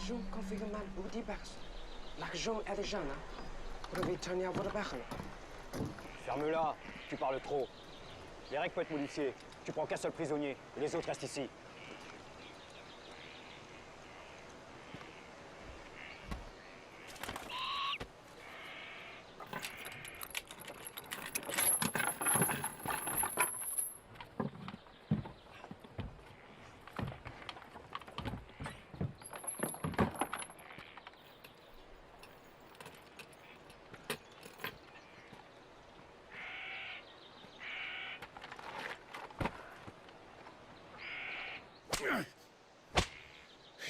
l'argent confie mal ou diverse. L'argent est des jeunes, hein. Vous devez tenir votre parole. Ferme-la, tu parles trop. Les règles peuvent être modifiées. Tu prends qu'un seul prisonnier, et les autres restent ici.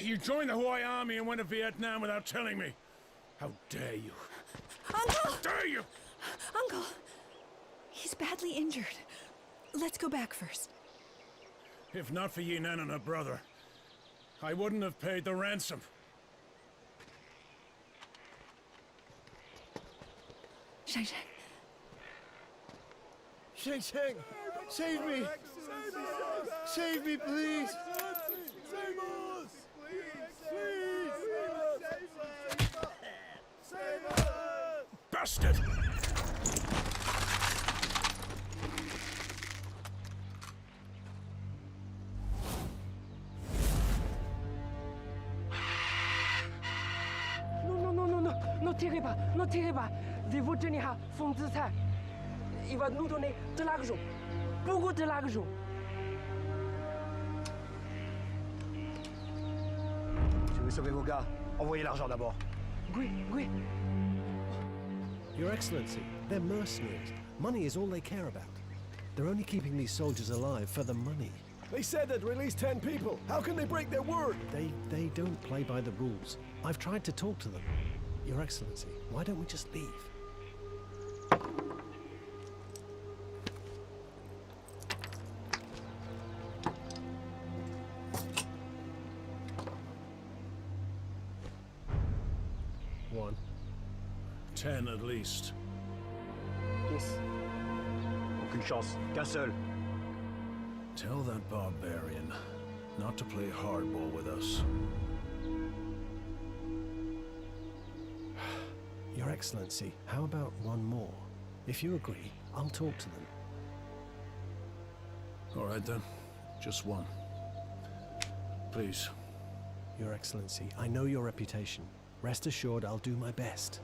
You joined the Hawaii Army and went to Vietnam without telling me. How dare you? Uncle! How dare you? Uncle! He's badly injured. Let's go back first. If not for Yinan and her brother, I wouldn't have paid the ransom. Shang Shang. Shang Shang! Save me! Save me, please! Save us! Please! Save us! Bastard! Ne tirez pas, ne tirez pas. Je vous tenir à fond de ça. Il va nous donner de l'argent. Beaucoup de l'argent. Si vous sauvez vos gars, envoyez l'argent d'abord. Oui, oui. Your Excellency, they're mercenaries. Money is all they care about. They're only keeping these soldiers alive for the money. They said they'd release 10 people. How can they break their word? They don't play by the rules. I've tried to talk to them. Your Excellency, why don't we just leave? One. 10 at least. Yes. Aucune chance. Qu'un seul. Tell that barbarian not to play hardball with us. Your Excellency, how about one more? If you agree, I'll talk to them. All right then. Just one. Please. Your Excellency, I know your reputation. Rest assured I'll do my best.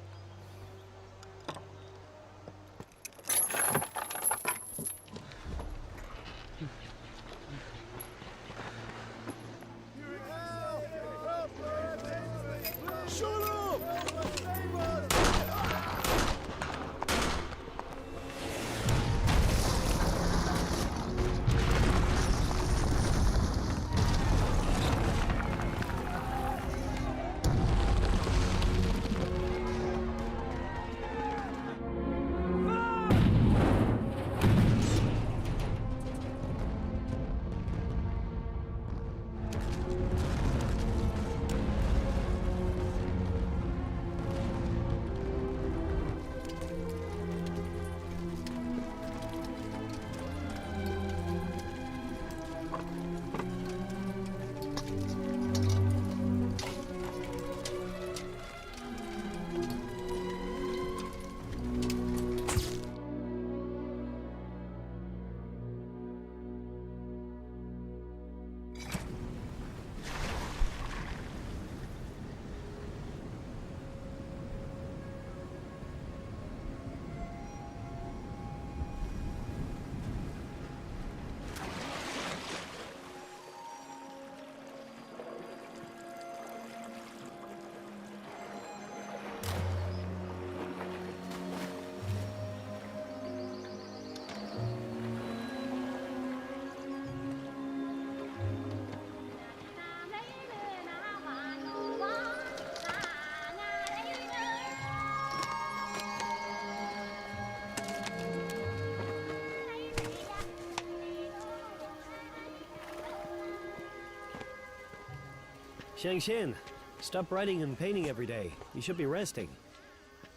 Shang-Shin, stop writing and painting every day. You should be resting.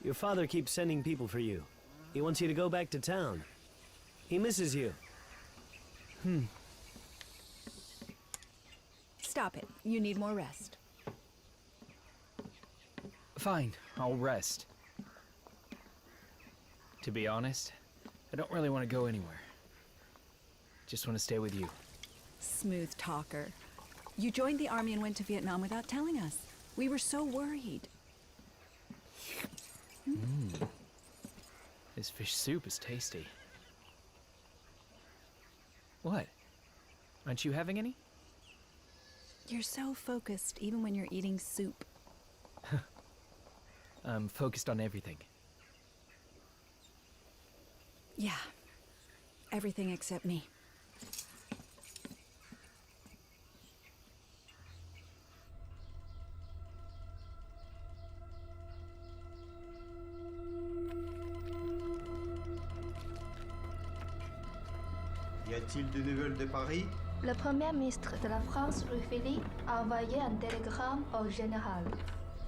Your father keeps sending people for you. He wants you to go back to town. He misses you. Stop it. You need more rest. Fine, I'll rest. To be honest, I don't really want to go anywhere. Just want to stay with you. Smooth talker. You joined the army and went to Vietnam without telling us. We were so worried. This fish soup is tasty. What? Aren't you having any? You're so focused, even when you're eating soup. I'm focused on everything. Yeah. Everything except me. Y a-t-il de nouvelles de Paris? Le Premier ministre de la France, Louis Philippe, a envoyé un télégramme au général.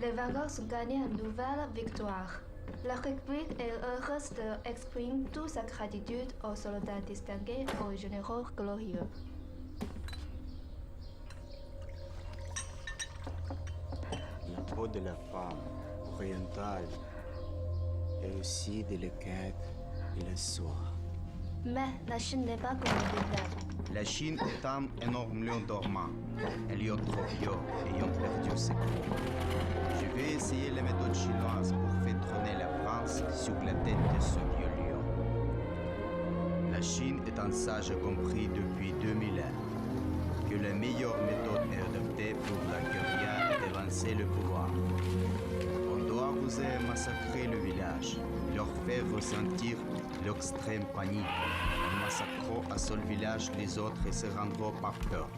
Les vainqueurs ont gagné une nouvelle victoire. La République est heureuse d'exprimer toute sa gratitude aux soldats distingués et aux généraux glorieux. La peau de la femme orientale et aussi délicate et la soie. Mais la Chine n'est pas comme l'Angleterre. La Chine est un énorme lion dormant, un lion trop vieux ayant perdu ses coups. Je vais essayer les méthodes chinoises pour faire trôner la France sur la tête de ce vieux lion. La Chine est un sage compris depuis 2000 ans que la meilleure méthode est adoptée pour la guérilla et d'avancer le pouvoir. On doit oser massacrer le village, leur faire ressentir l'extrême panique. En massacrant un seul village, les autres se rendront par peur.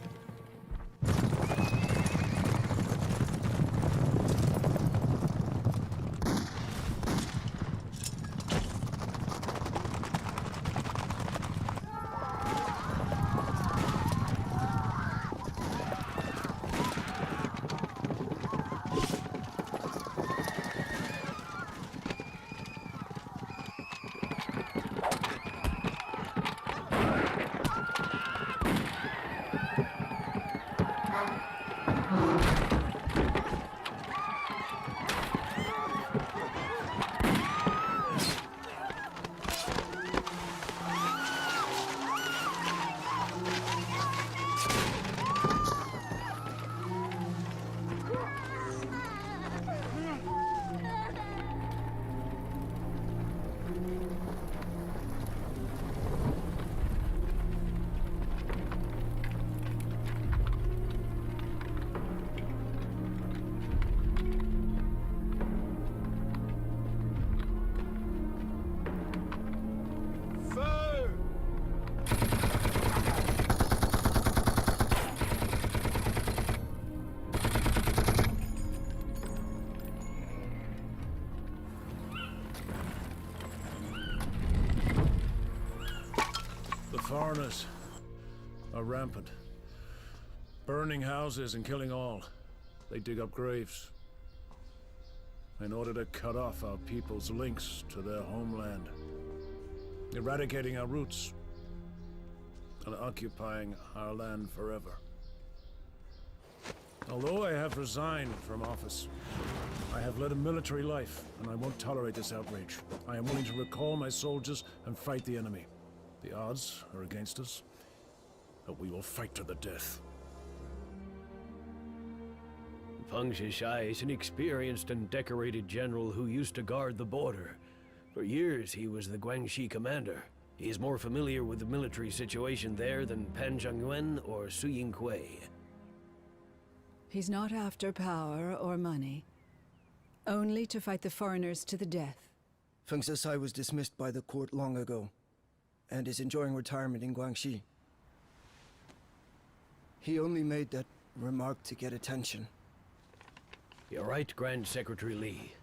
Foreigners are rampant. Burning houses and killing all. They dig up graves in order to cut off our people's links to their homeland, eradicating our roots and occupying our land forever. Although I have resigned from office, I have led a military life, and I won't tolerate this outrage. I am willing to recall my soldiers and fight the enemy. The odds are against us, but we will fight to the death. Feng Shishai is an experienced and decorated general who used to guard the border. For years, he was the Guangxi commander. He is more familiar with the military situation there than Pan Zhengyuan or Su Yinghui. He's not after power or money. Only to fight the foreigners to the death. Feng Shishai was dismissed by the court long ago, and is enjoying retirement in Guangxi. He only made that remark to get attention. You're right, Grand Secretary Li.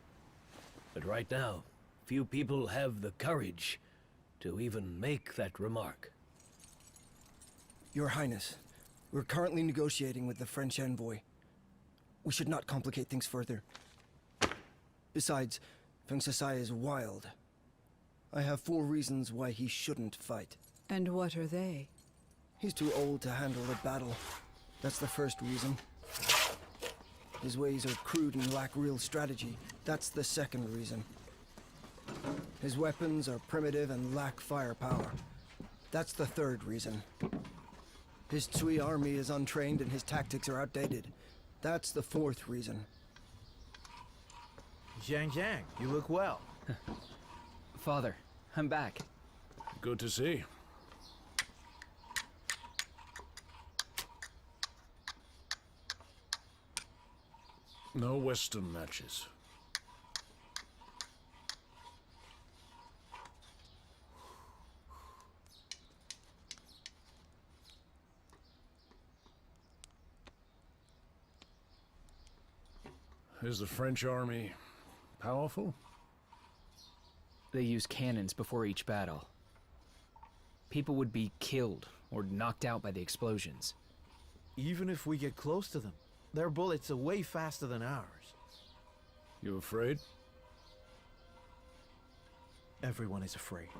But right now, few people have the courage to even make that remark. Your Highness, we're currently negotiating with the French envoy. We should not complicate things further. Besides, Feng Shishai is wild. I have 4 reasons why he shouldn't fight. And what are they? He's too old to handle a battle. That's the first reason. His ways are crude and lack real strategy. That's the second reason. His weapons are primitive and lack firepower. That's the third reason. His Tsui army is untrained and his tactics are outdated. That's the fourth reason. Zhang Zhang, you look well. Father, I'm back. Good to see. No Western matches. Is the French army powerful? They use cannons before each battle. People would be killed or knocked out by the explosions. Even if we get close to them, their bullets are way faster than ours. You afraid? Everyone is afraid.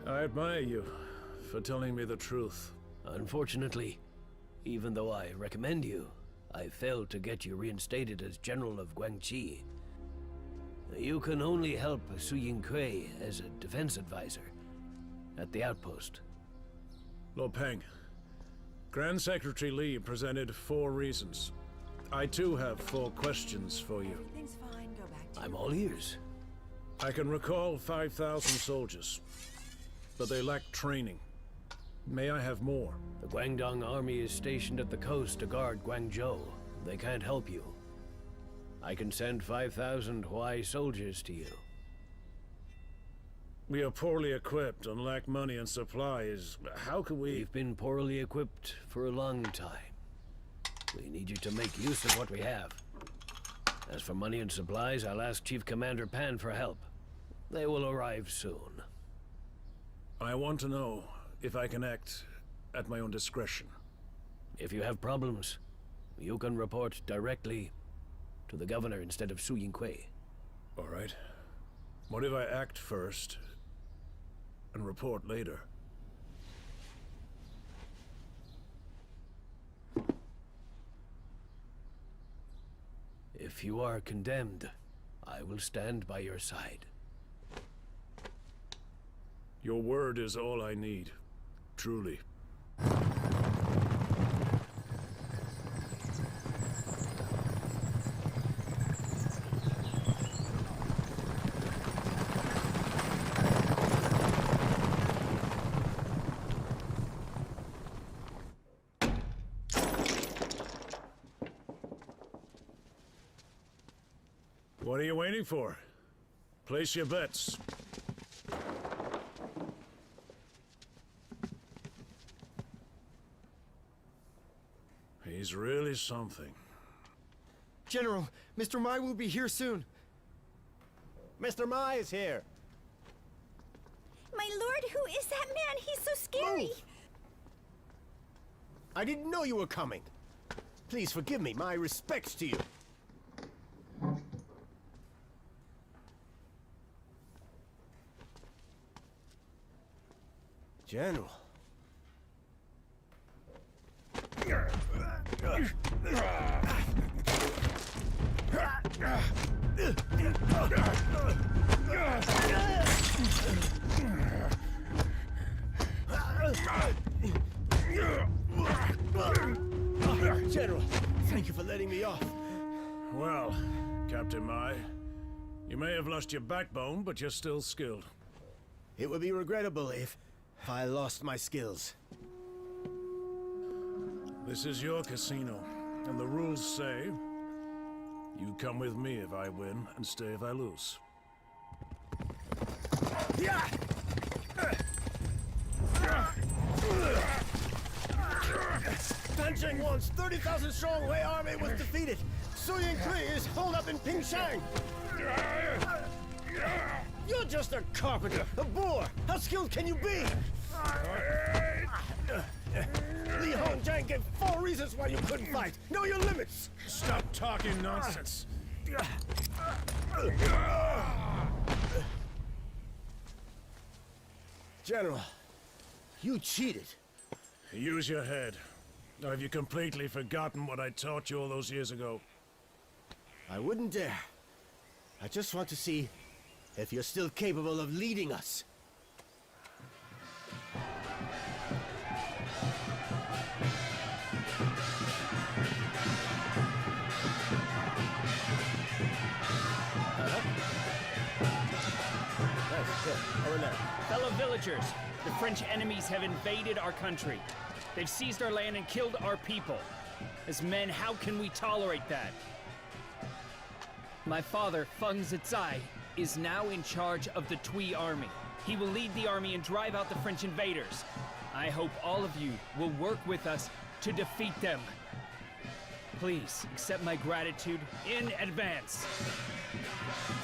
I admire you for telling me the truth. Unfortunately, even though I recommend you, I failed to get you reinstated as General of Guangxi. You can only help Su Yingkui as a defense advisor at the outpost. Lo Peng, Grand Secretary Li presented 4 reasons. I too have 4 questions for you. Everything's fine, go back to... I'm all ears. I can recall 5,000 soldiers, but they lack training. May I have more? The Guangdong army is stationed at the coast to guard Guangzhou. They can't help you. I can send 5,000 Huai soldiers to you. We are poorly equipped and lack money and supplies. How can we... We've been poorly equipped for a long time. We need you to make use of what we have. As for money and supplies, I'll ask Chief Commander Pan for help. They will arrive soon. I want to know if I can act at my own discretion. If you have problems, you can report directly to the governor instead of Su Yingkui. All right. What if I act first and report later? If you are condemned, I will stand by your side. Your word is all I need. Truly. What are you waiting for? Place your bets. He's really something. General, Mr. Mai will be here soon. Mr. Mai is here. My lord, who is that man? He's so scary. Move. I didn't know you were coming. Please forgive me. My respects to you. General. General, thank you for letting me off. Well, Captain Mai, you may have lost your backbone, but you're still skilled. It would be regrettable if I lost my skills. This is your casino, and the rules say you come with me if I win and stay if I lose. Tanjing Wan's 30,000 strong Wei army was defeated. Su Yingkui is holed up in Pingshan. You're just a carpenter, a boor. How skilled can you be? Li Hongjiang gave 4 reasons why you couldn't fight. Know your limits. Stop talking nonsense. General, you cheated. Use your head. Or have you completely forgotten what I taught you all those years ago? I wouldn't dare. I just want to see if you're still capable of leading us. Over there. Fellow villagers, the French enemies have invaded our country. They've seized our land and killed our people. As men, how can we tolerate that? My father, Feng Zizai, is now in charge of the Tui army. He will lead the army and drive out the French invaders. I hope all of you will work with us to defeat them. Please accept my gratitude in advance.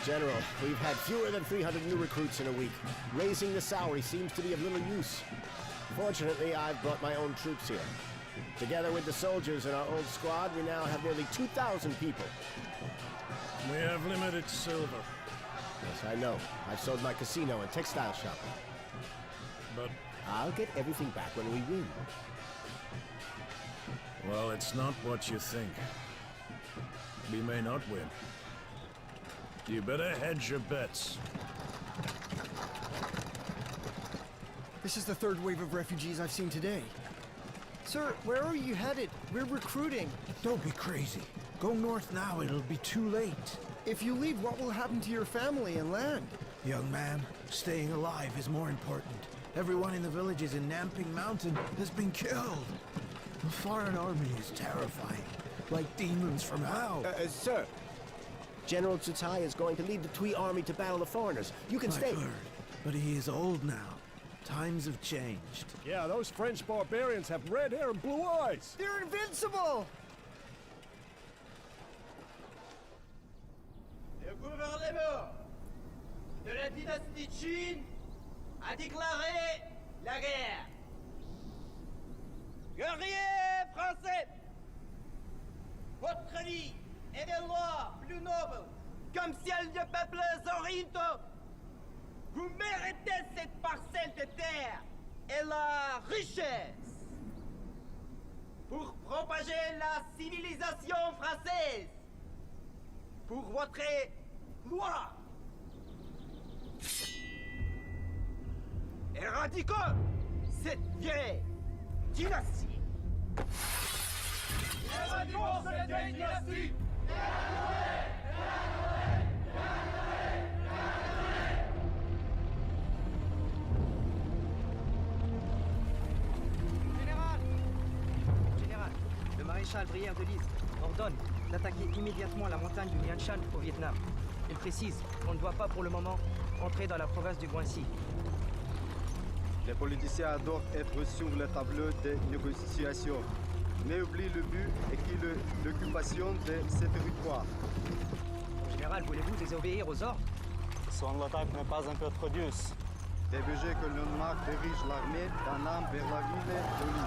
General, we've had fewer than 300 new recruits in a week. Raising the salary seems to be of little use. Fortunately, I've brought my own troops here. Together with the soldiers in our old squad, we now have nearly 2,000 people. We have limited silver. Yes, I know. I've sold my casino and textile shop. But I'll get everything back when we win. well, it's not what you think. We may not win. You better hedge your bets. This is the third wave of refugees I've seen today. Sir, where are you headed? We're recruiting. Don't be crazy. Go north now, it'll be too late. If you leave, what will happen to your family and land? Young man, staying alive is more important. Everyone in the villages in Namping Mountain has been killed. The foreign army is terrifying, like demons from hell. Sir, General Tsutai is going to lead the Tui army to battle the foreigners. You can stay. I've heard, but he is old now. Times have changed. Yeah, those French barbarians have red hair and blue eyes. They're invincible! Le gouvernement de la dynastie Qin a déclaré la guerre. Guerriers français, votre vie est des lois plus nobles comme celles du peuple orientaux. Vous méritez cette parcelle de terre et la richesse pour propager la civilisation française, pour votre loi. Éradiquons cette vieille dynastie. Éradiquons cette vieille dynastie. Général, le maréchal Brière de Lise ordonne d'attaquer immédiatement la montagne du Lian Shan au Vietnam. Il précise qu'on ne doit pas pour le moment entrer dans la province du Guangxi. Les politiciens adorent être sur le tableau des négociations, mais oublient le but et qui est l'occupation de ces territoires. Général, voulez-vous désobéir aux ordres? Son attaque n'est pas un peu trop douce. DBG colonnement dirige l'armée d'un an vers la ville de Lille.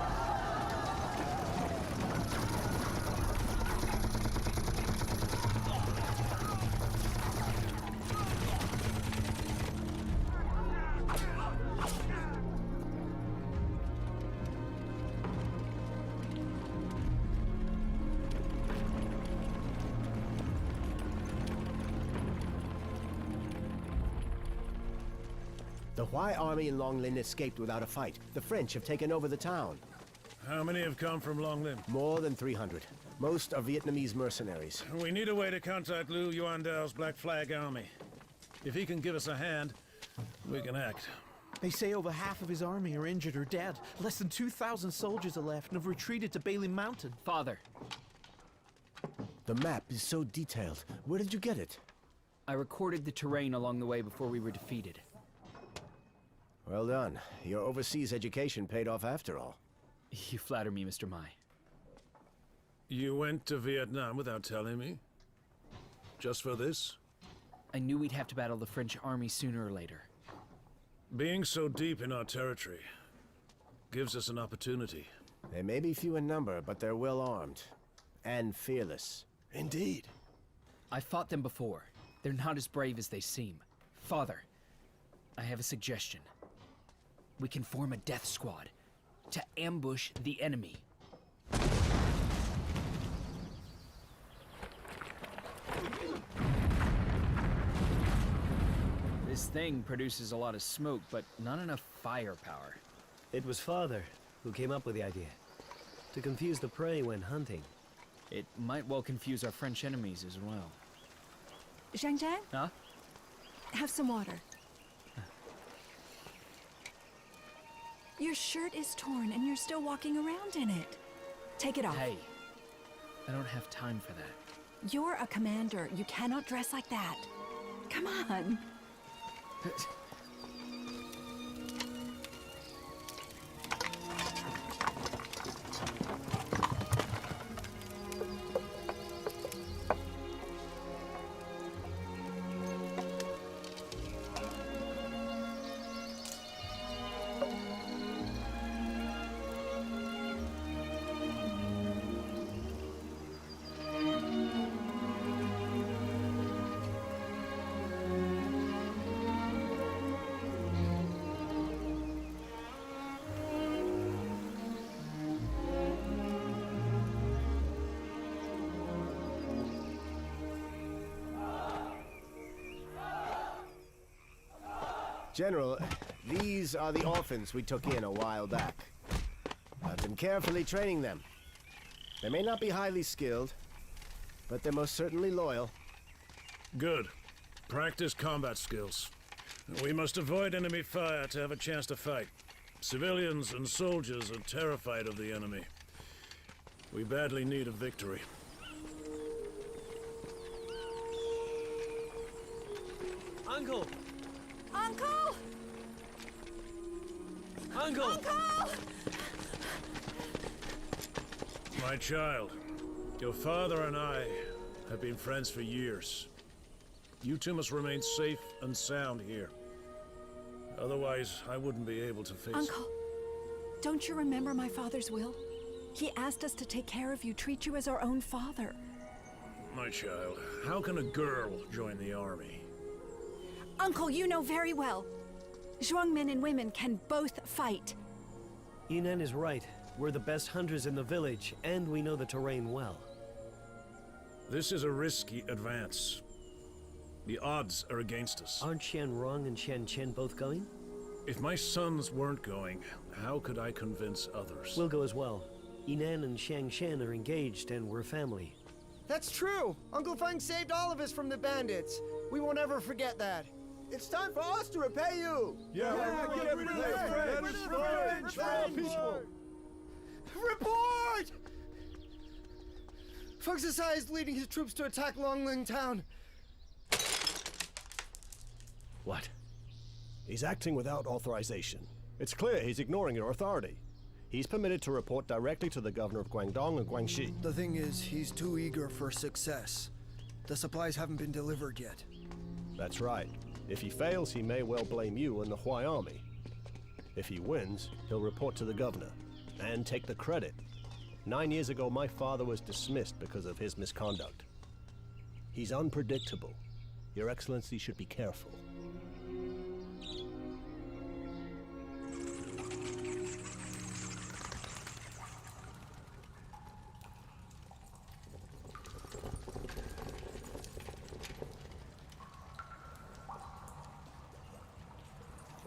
The Hwai army in Long Lin escaped without a fight. The French have taken over the town. How many have come from Long Lin? More than 300. Most are Vietnamese mercenaries. We need a way to contact Liu Yuandao's Black Flag army. If he can give us a hand, we can act. They say over half of his army are injured or dead. Less than 2,000 soldiers are left and have retreated to Bailey Mountain. Father. The map is so detailed. Where did you get it? I recorded the terrain along the way before we were defeated. Well done. Your overseas education paid off after all. You flatter me, Mr. Mai. You went to Vietnam without telling me? Just for this? I knew we'd have to battle the French army sooner or later. Being so deep in our territory gives us an opportunity. They may be few in number, but they're well armed. And fearless. Indeed. I fought them before. They're not as brave as they seem. Father, I have a suggestion. We can form a death squad to ambush the enemy. This thing produces a lot of smoke, but not enough firepower. It was Father who came up with the idea. To confuse the prey when hunting. It might well confuse our French enemies as well. Zhang Zhang? Huh? Have some water. Your shirt is torn and you're still walking around in it. Take it off. Hey, I don't have time for that. You're a commander. You cannot dress like that. Come on. General, these are the orphans we took in a while back. I've been carefully training them. They may not be highly skilled, but they're most certainly loyal. Good. Practice combat skills. We must avoid enemy fire to have a chance to fight. Civilians and soldiers are terrified of the enemy. We badly need a victory. Uncle! Uncle! Uncle! Uncle! My child, your father and I have been friends for years. You two must remain safe and sound here. Otherwise, I wouldn't be able to face... Uncle, don't you remember my father's will? He asked us to take care of you, treat you as our own father. My child, how can a girl join the army? Uncle, you know very well. Zhuang men and women can both fight. Yinan is right. We're the best hunters in the village, and we know the terrain well. This is a risky advance. The odds are against us. Aren't Qian Rong and Qian Chen both going? If my sons weren't going, how could I convince others? We'll go as well. Yinan and Xiang Shan are engaged, and we're family. That's true! Uncle Feng saved all of us from the bandits. We won't ever forget that. It's time for us to repay you! Yeah, get rid of the French! People! Report! Feng Sisai is leading his troops to attack Longling Town. What? He's acting without authorization. It's clear he's ignoring your authority. He's permitted to report directly to the governor of Guangdong and Guangxi. The thing is, he's too eager for success. The supplies haven't been delivered yet. That's right. If he fails, he may well blame you and the Huai army. If he wins, he'll report to the governor and take the credit. 9 years ago, my father was dismissed because of his misconduct. He's unpredictable. Your Excellency should be careful.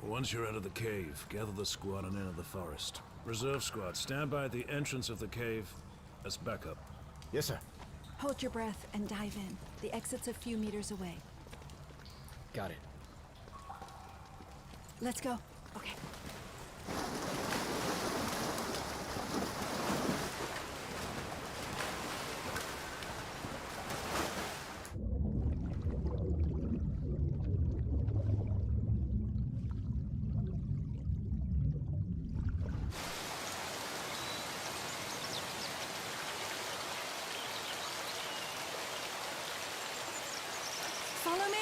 Once you're out of the cave, gather the squad and enter the forest. Reserve squad, stand by at the entrance of the cave as backup. Yes, sir. Hold your breath and dive in. The exit's a few meters away. Got it. Let's go. Okay. Follow me!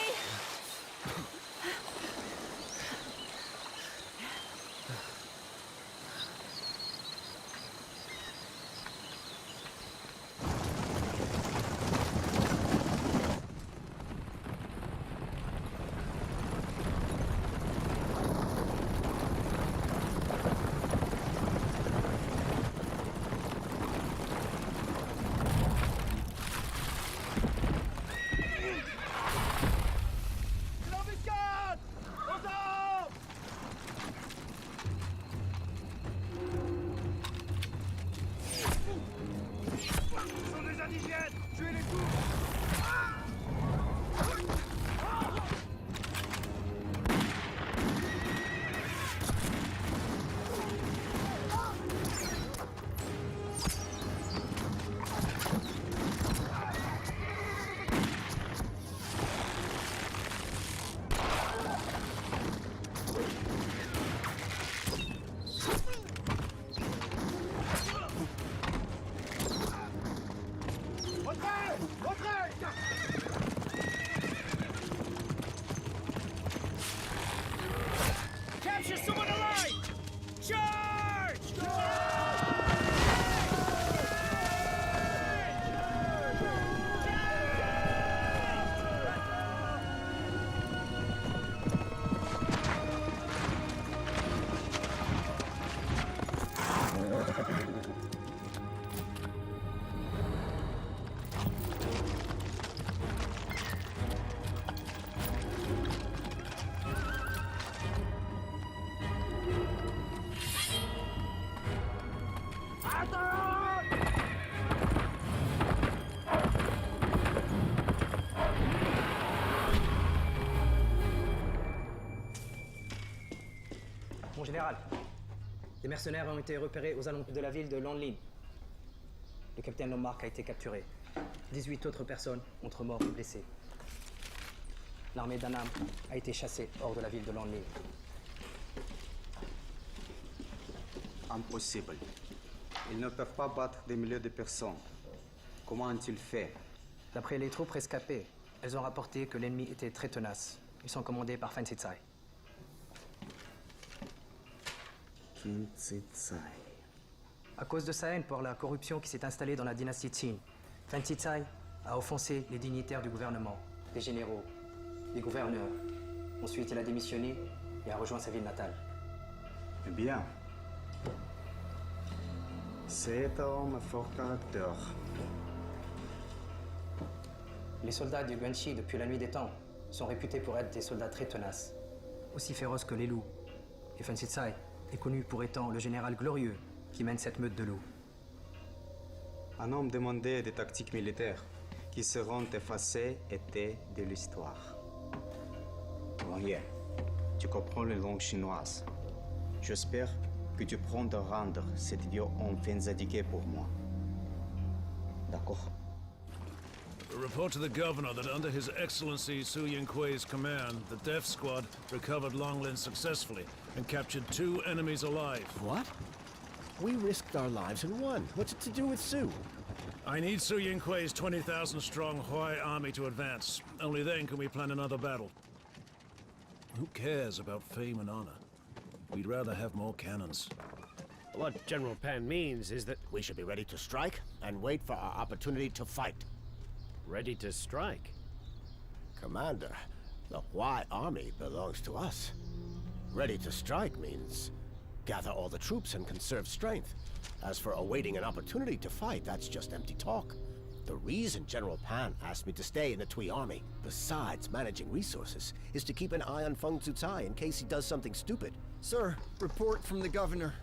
Mon général, des mercenaires ont été repérés aux alentours de la ville de Lanlin. Le capitaine Lomark a été capturé. 18 autres personnes, entre morts et blessés. L'armée d'Annam a été chassée hors de la ville de Lanlin. Impossible. Ils ne peuvent pas battre des milliers de personnes. Comment ont-ils fait? D'après les troupes rescapées, elles ont rapporté que l'ennemi était très tenace. Ils sont commandés par Fan Sitsai. À cause de sa haine pour la corruption qui s'est installée dans la dynastie Qin, Fan Sitsai a offensé les dignitaires du gouvernement, des généraux, des gouverneurs. Ensuite, il a démissionné et a rejoint sa ville natale. Eh bien, c'est un homme fort caractère. Les soldats du Guanxi, depuis la nuit des temps, sont réputés pour être des soldats très tenaces, aussi féroces que les loups. Et Fan Sitsai est connu pour étant le général glorieux qui mène cette meute de loups. Un homme demandait des tactiques militaires qui seront effacées et de l'histoire. Rien. Tu comprends la langue chinoise. J'espère que tu prends de rendre cet idiot enfin indiqué pour moi. D'accord? Report to the governor that under His Excellency Su Yingkui's command, the Death Squad recovered Longlin successfully and captured 2 enemies alive. What? We risked our lives and won. What's it to do with Su? I need Su Yingkui's 20,000-strong Huai army to advance. Only then can we plan another battle. Who cares about fame and honor? We'd rather have more cannons. What General Pan means is that we should be ready to strike and wait for our opportunity to fight. Ready to strike? Commander, the Huai army belongs to us. Ready to strike means gather all the troops and conserve strength. As for awaiting an opportunity to fight, that's just empty talk. The reason General Pan asked me to stay in the Tui army, besides managing resources, is to keep an eye on Feng Tzucai in case he does something stupid. Sir, report from the governor.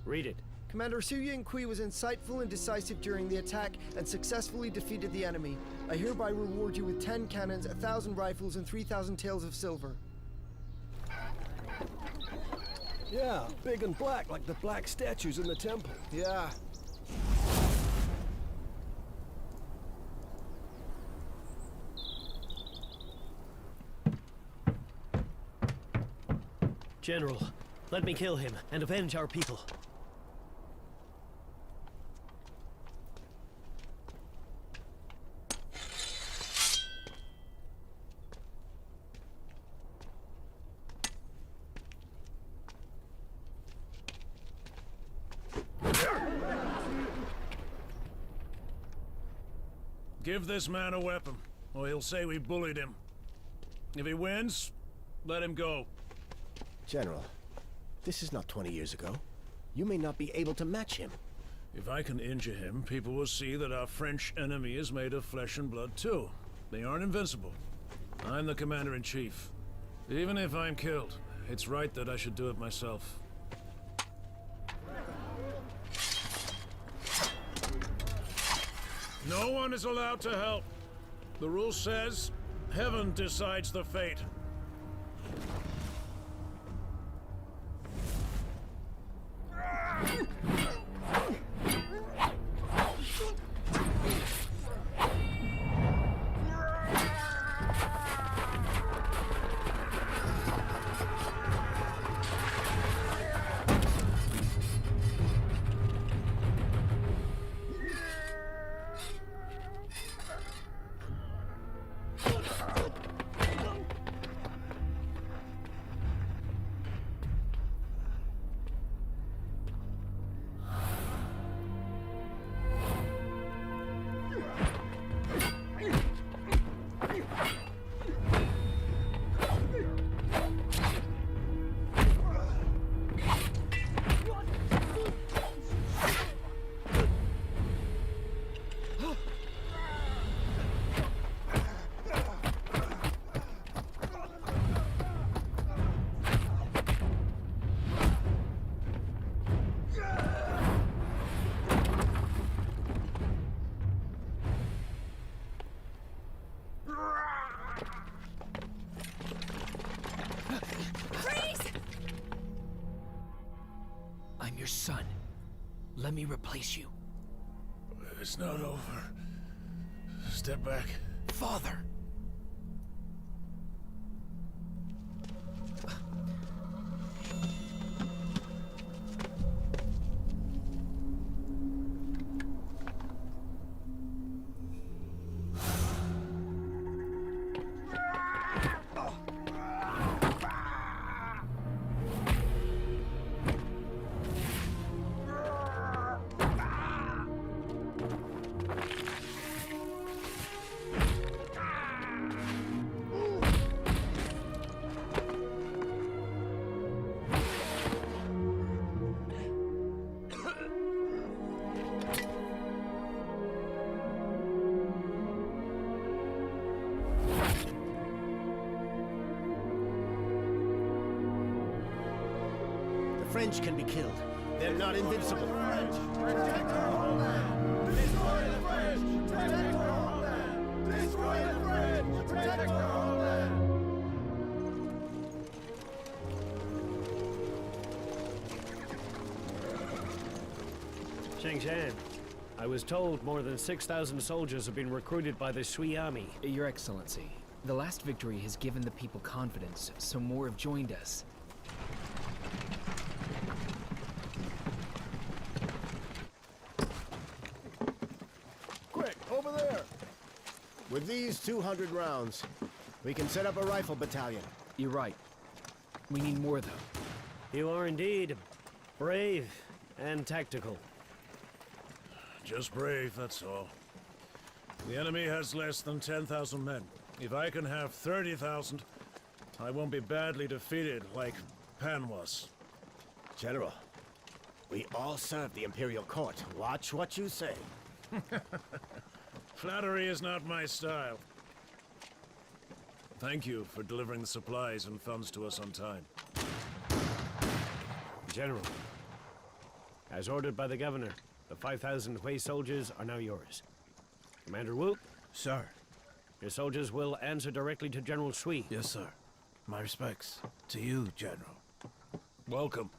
Read it. Commander Su Yingkui was insightful and decisive during the attack and successfully defeated the enemy. I hereby reward you with 10 cannons, 1,000 rifles, and 3,000 taels of silver. Yeah, big and black like the black statues in the temple. Yeah. General, let me kill him and avenge our people. Give this man a weapon, or he'll say we bullied him. If he wins, let him go. General, this is not 20 years ago. You may not be able to match him. If I can injure him, people will see that our French enemy is made of flesh and blood too. They aren't invincible. I'm the commander-in-chief. Even if I'm killed, it's right that I should do it myself. No one is allowed to help. The rule says, heaven decides the fate. I'm your son. Let me replace you. It's not over. Step back. Father! The French can be killed. They're not invincible. Protect our homeland! Destroy the French! Protect our homeland! Destroy the French! Protect our homeland! Shengshan, I was told more than 6,000 soldiers have been recruited by the Sui army. Your Excellency, the last victory has given the people confidence, so more have joined us. Quick, over there! With these 200 rounds, we can set up a rifle battalion. You're right. We need more, though. You are indeed brave and tactical. Just brave, that's all. The enemy has less than 10,000 men. If I can have 30,000, I won't be badly defeated like Pan was. General, we all serve the Imperial Court. Watch what you say. Flattery is not my style. Thank you for delivering the supplies and funds to us on time. General, as ordered by the governor, the 5,000 Hui soldiers are now yours. Commander Wu? Sir. Your soldiers will answer directly to General Sui. Yes, sir. My respects to you, General. Welcome.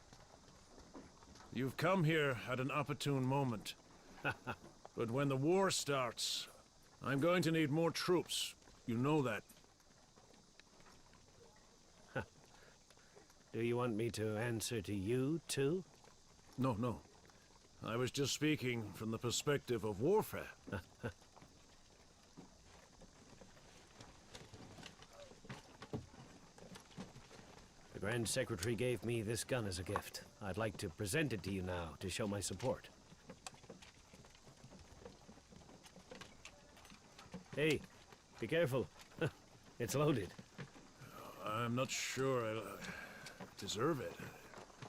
You've come here at an opportune moment. But when the war starts, I'm going to need more troops. You know that. Do you want me to answer to you, too? No, no. I was just speaking from the perspective of warfare. The Grand Secretary gave me this gun as a gift. I'd like to present it to you now to show my support. Hey, be careful. It's loaded. I'm not sure I deserve it.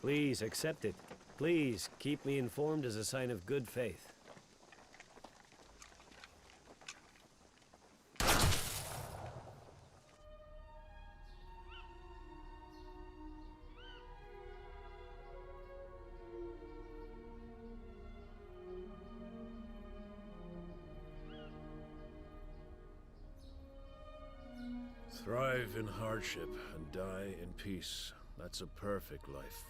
Please accept it. Please keep me informed as a sign of good faith. Thrive in hardship and die in peace. That's a perfect life.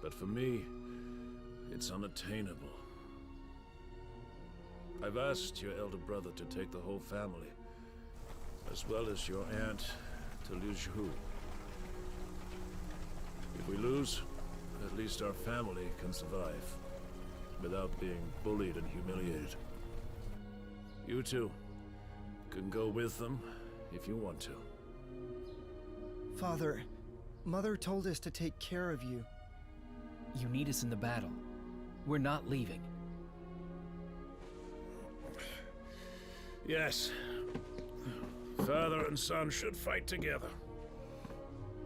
But for me, it's unattainable. I've asked your elder brother to take the whole family, as well as your aunt, to Luzhu. If we lose, at least our family can survive, without being bullied and humiliated. You two can go with them if you want to. Father, Mother told us to take care of you. You need us in the battle. We're not leaving. Yes. Father and son should fight together.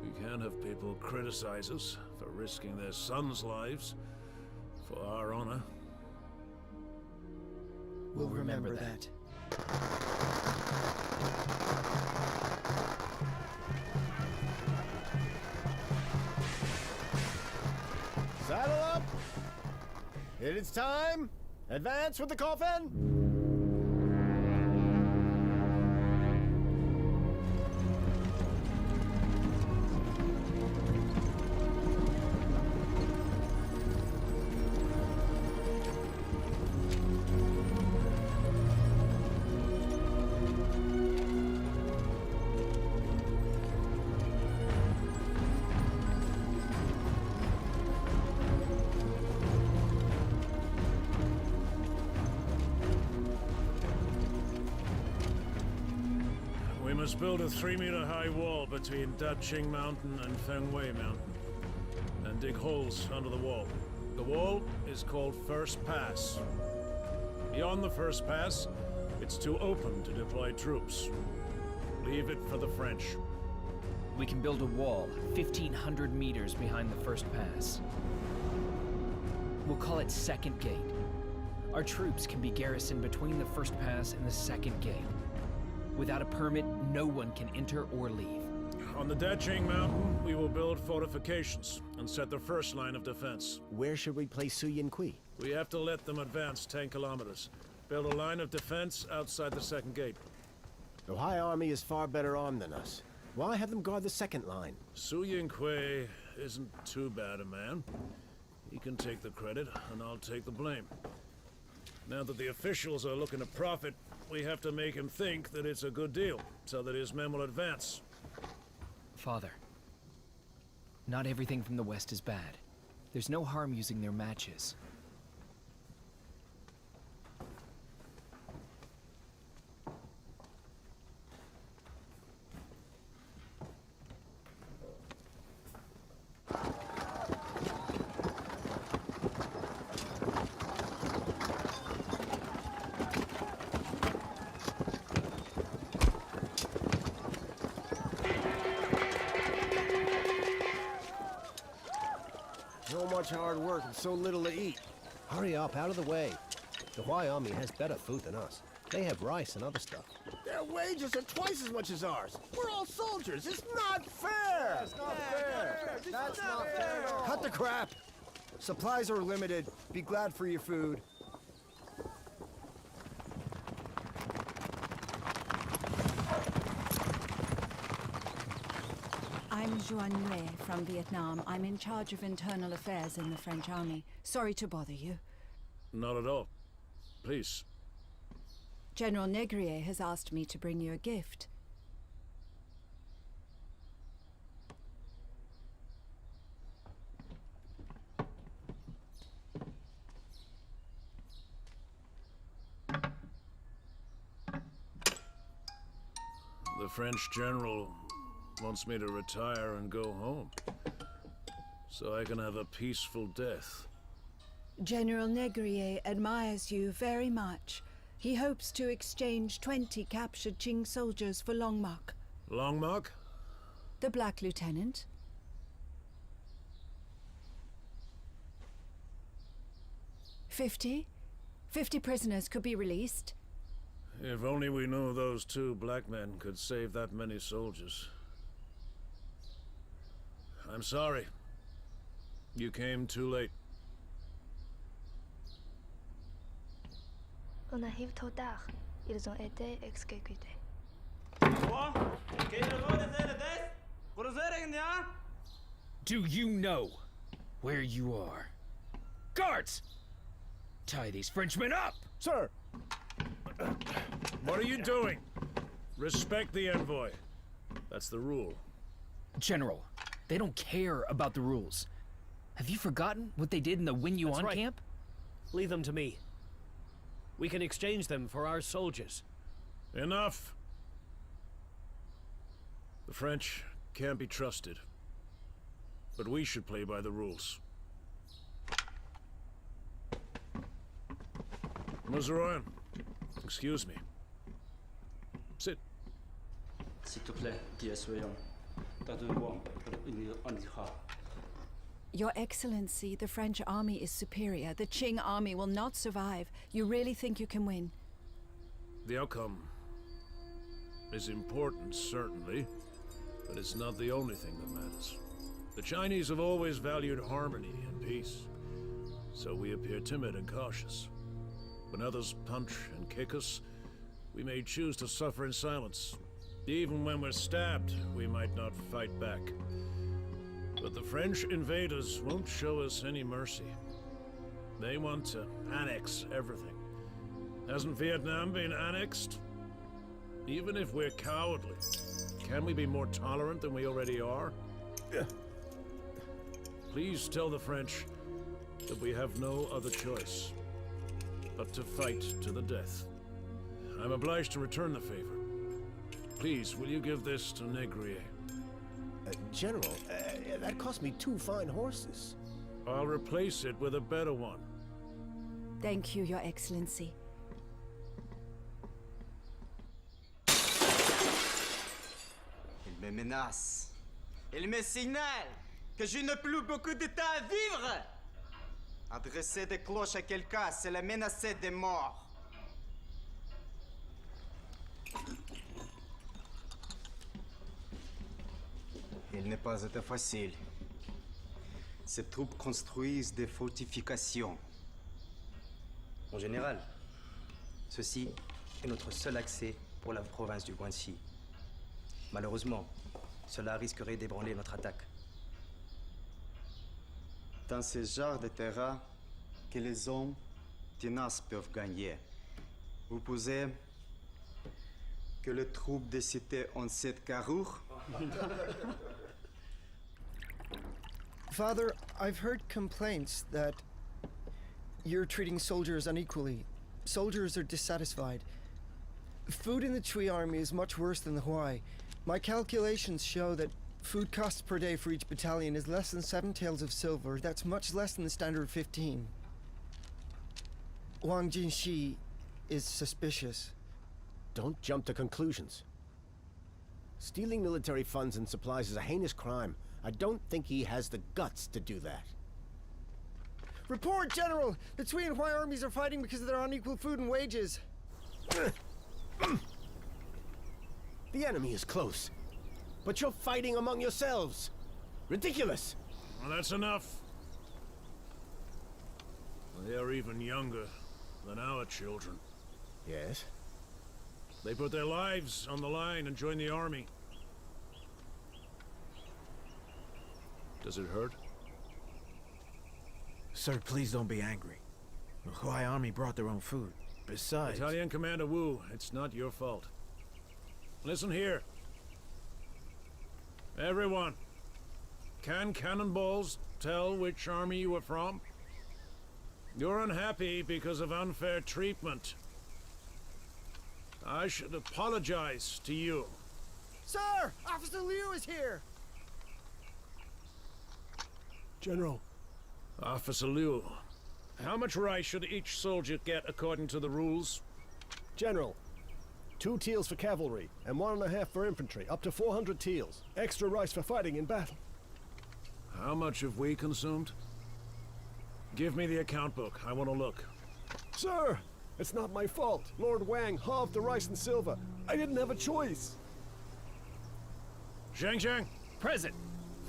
We can't have people criticize us for risking their sons' lives for our honor. We'll remember that. Saddle up! It is time! Advance with the coffin! must build a 3-meter high wall between Daqing Mountain and Fengwei Mountain, and dig holes under the wall. The wall is called First Pass. Beyond the First Pass, it's too open to deploy troops. Leave it for the French. We can build a wall 1,500 meters behind the first pass. We'll call it Second Gate. Our troops can be garrisoned between the first pass and the second gate. Without a permit, no one can enter or leave. On the Daqing Mountain, we will build fortifications and set the first line of defense. Where should we place Su Yinkui? We have to let them advance 10 kilometers. Build a line of defense outside the second gate. The High Army is far better armed than us. Why have them guard the second line? Su Yinkui isn't too bad a man. He can take the credit, and I'll take the blame. Now that the officials are looking to profit, we have to make him think that it's a good deal, so that his men will advance. Father, not everything from the West is bad. There's no harm using their matches. So much hard work and so little to eat. Hurry up, out of the way. The High Army has better food than us. They have rice and other stuff. Their wages are twice as much as ours. We're all soldiers. It's not fair. That's not fair. That's not fair. Cut the crap. Supplies are limited. Be glad for your food. I'm Juan Yue from Vietnam. I'm in charge of internal affairs in the French army. Sorry to bother you. Not at all. Please. General Negrier has asked me to bring you a gift. The French general wants me to retire and go home, so I can have a peaceful death. General Negrier admires you very much. He hopes to exchange 20 captured Qing soldiers for Long Mark. Long Mark? The Black Lieutenant. 50 prisoners could be released. If only we knew those 2 black men could save that many soldiers. I'm sorry. You came too late. On arrive trop tard. Ils ont été exécutés. Do you know where you are? Guards! Tie these Frenchmen up! Sir! What are you doing? Respect the envoy. That's the rule. General, they don't care about the rules. Have you forgotten what they did in the Win Yuan That's right. camp? Leave them to me. We can exchange them for our soldiers. Enough! The French can't be trusted. But we should play by the rules. Mazaroyan, excuse me. Sit. S'il te plaît, dis à Soyon. T'as devoir on dira. Your Excellency, the French army is superior. The Qing army will not survive. You really think you can win? The outcome is important, certainly, but it's not the only thing that matters. The Chinese have always valued harmony and peace, so we appear timid and cautious. When others punch and kick us, we may choose to suffer in silence. Even when we're stabbed, we might not fight back. But the French invaders won't show us any mercy. They want to annex everything. Hasn't Vietnam been annexed? Even if we're cowardly, can we be more tolerant than we already are? Please tell the French that we have no other choice but to fight to the death. I'm obliged to return the favor. Please, will you give this to Negrier? General, that cost me 2 fine horses. I'll replace it with a better one. Thank you, Your Excellency. Il me menace. Il me signale que je n'ai plus beaucoup de temps à vivre. Adresser des cloches à quelqu'un, c'est la menacer de mort. Il n'est pas été facile. Ces troupes construisent des fortifications. Mon général, ceci est notre seul accès pour la province du Guangxi. Malheureusement, cela risquerait d'ébranler notre attaque. Dans ce genre de terrain, que les hommes tenaces peuvent gagner. Vous posez que les troupes des cités ont cette carrure? Father, I've heard complaints that you're treating soldiers unequally. Soldiers are dissatisfied. Food in the Chui army is much worse than the Huai. My calculations show that food costs per day for each battalion is less than 7 taels of silver. That's much less than the standard 15. Wang Jinxi is suspicious. Don't jump to conclusions. Stealing military funds and supplies is a heinous crime. I don't think he has the guts to do that. Report, General! The Chui and Huai armies are fighting because of their unequal food and wages. The enemy is close, but you're fighting among yourselves. Ridiculous! Well, that's enough. They're even younger than our children. Yes? They put their lives on the line and join the army. Does it hurt? Sir, please don't be angry. The Huai army brought their own food. Besides... Battalion Commander Wu, it's not your fault. Listen here. Everyone. Can cannonballs tell which army you are from? You're unhappy because of unfair treatment. I should apologize to you. Sir! Officer Liu is here! General. Officer Liu, how much rice should each soldier get according to the rules? General, 2 teals for cavalry and 1.5 for infantry, up to 400 teals. Extra rice for fighting in battle. How much have we consumed? Give me the account book. I want to look. Sir, it's not my fault. Lord Wang halved the rice and silver. I didn't have a choice. Zhang Zhang. Present.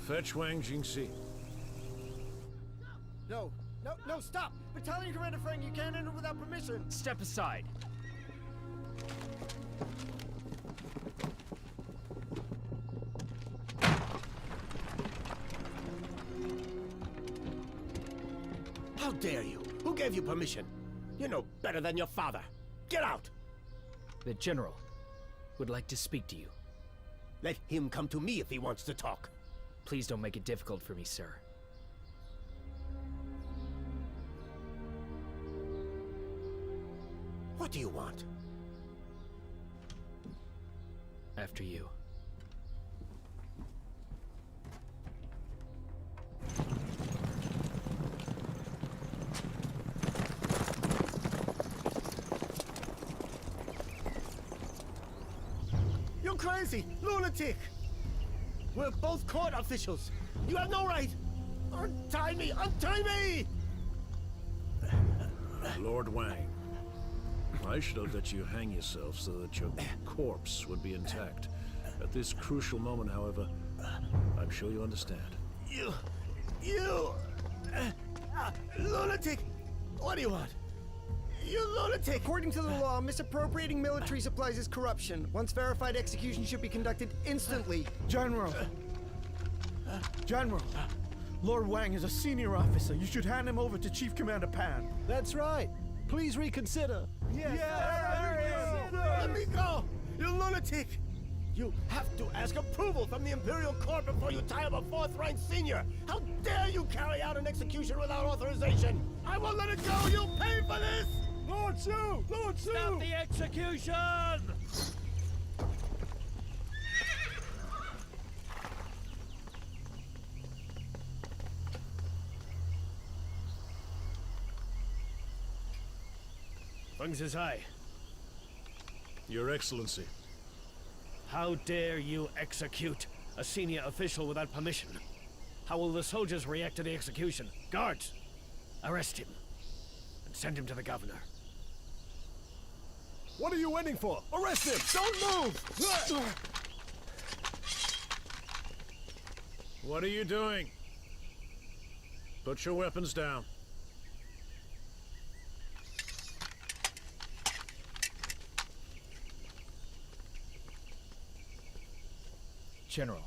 Fetch Wang Jingxi. No, stop! Battalion Commander Feng, you can't enter without permission! Step aside. How dare you? Who gave you permission? You know better than your father. Get out! The General would like to speak to you. Let him come to me if he wants to talk. Please don't make it difficult for me, sir. What do you want? After you. You're crazy! Lunatic! We're both court officials! You have no right! Untie me! Untie me! Lord Wang, I should have let you hang yourself so that your corpse would be intact. At this crucial moment, however, I'm sure you understand. You... lunatic! What do you want? You lunatic! According to the law, misappropriating military supplies is corruption. Once verified, execution should be conducted instantly. General! General! Lord Wang is a senior officer. You should hand him over to Chief Commander Pan. That's right. Please reconsider. Yes. Let me go! You lunatic! You have to ask approval from the Imperial Court before you tie up a 4th-rank senior! How dare you carry out an execution without authorization! I won't let it go! You'll pay for this! Lord Sue! Lord Sue! Stop the execution! Feng Zizai. Your Excellency. How dare you execute a senior official without permission? How will the soldiers react to the execution? Guards, arrest him and send him to the governor. What are you waiting for? Arrest him! Don't move! What are you doing? Put your weapons down. General.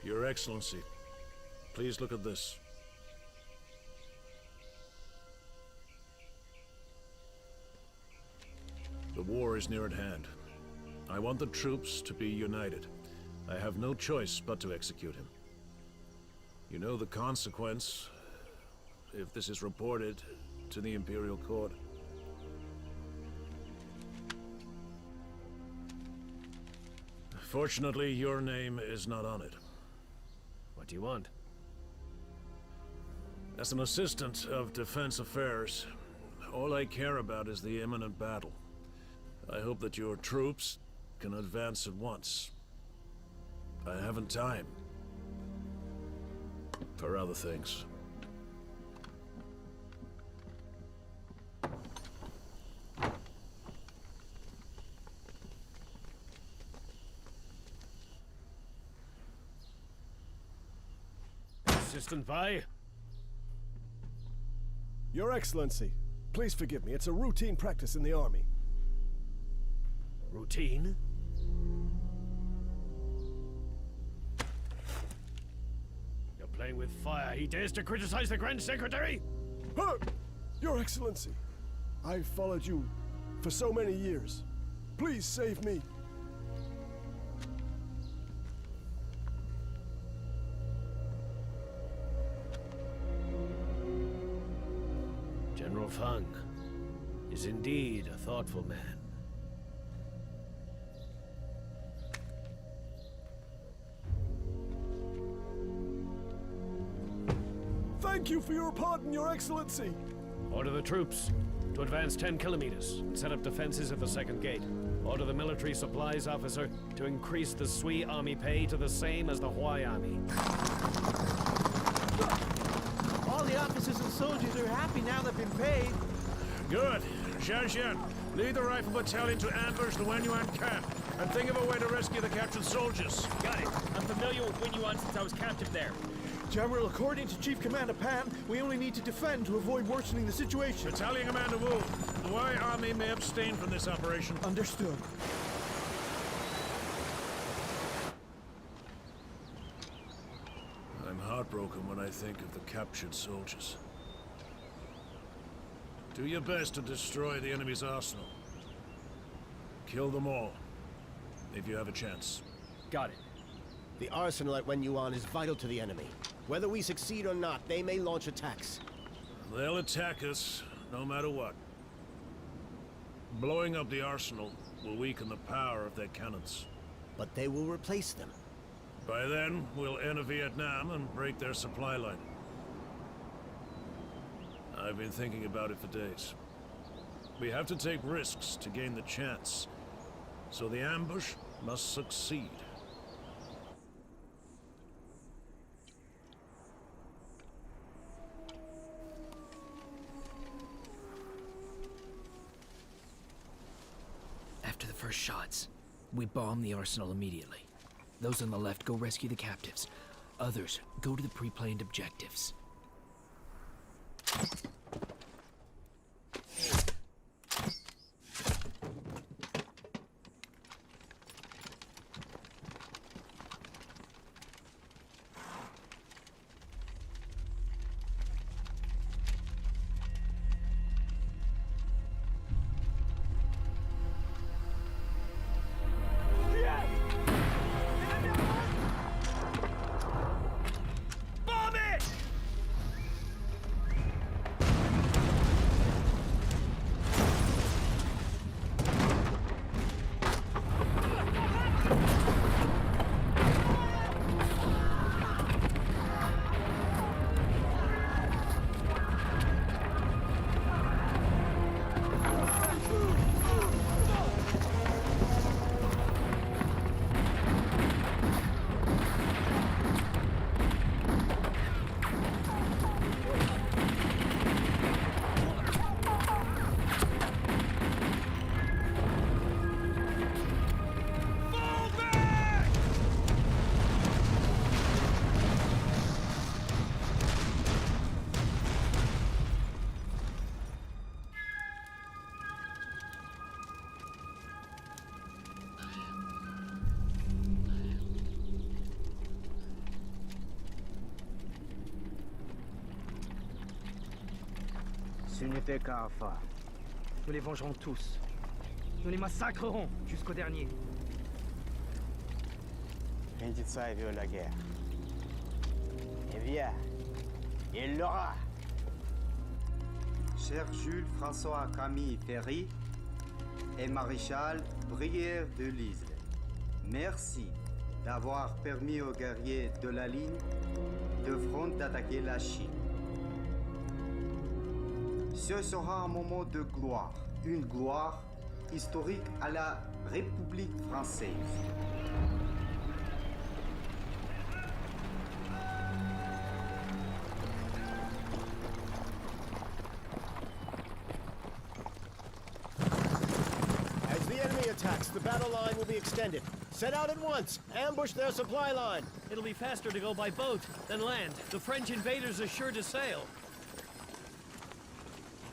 Your Excellency, please look at this. The war is near at hand. I want the troops to be united. I have no choice but to execute him. You know the consequence if this is reported to the Imperial Court. Fortunately, your name is not on it. What do you want? As an assistant of Defense Affairs, all I care about is the imminent battle. I hope that your troops can advance at once. I haven't time for other things. Assistant Vai? Your Excellency, please forgive me. It's a routine practice in the army. Routine? You're playing with fire. He dares to criticize the Grand Secretary? Your Excellency, I've followed you for so many years. Please save me. General Feng is indeed a thoughtful man. Thank you for your pardon, Your Excellency. Order the troops to advance 10 kilometers and set up defenses at the second gate. Order the military supplies officer to increase the Sui army pay to the same as the Huai army. All the officers and soldiers are happy now they've been paid. Good. Zhang, lead the rifle battalion to ambush the Wenyuan camp and think of a way to rescue the captured soldiers. Got it. I'm familiar with Wenyuan since I was captive there. General, according to Chief Commander Pan, we only need to defend to avoid worsening the situation. Battalion Commander Wu, the Wei army may abstain from this operation. Understood. I'm heartbroken when I think of the captured soldiers. Do your best to destroy the enemy's arsenal. Kill them all, if you have a chance. Got it. The arsenal at Wenyuan is vital to the enemy. Whether we succeed or not, they may launch attacks. They'll attack us, no matter what. Blowing up the arsenal will weaken the power of their cannons. But they will replace them. By then, we'll enter Vietnam and break their supply line. I've been thinking about it for days. We have to take risks to gain the chance. So the ambush must succeed. After the first shots, we bomb the arsenal immediately. Those on the left go rescue the captives. Others go to the pre-planned objectives. Bomb it! S'il n'était qu'un phare. Nous les vengerons tous. Nous les massacrerons jusqu'au dernier. Vinditsa veut la guerre. Eh bien, il l'aura. Cher Jules François Camille Ferry et maréchal Brière de l'Isle, merci d'avoir permis aux guerriers de la ligne de front d'attaquer la Chine. Ce sera un moment de gloire, une gloire historique à la République française. As the enemy attacks, the battle line will be extended. Set out at once. Ambush their supply line. It'll be faster to go by boat than land. The French invaders are sure to sail.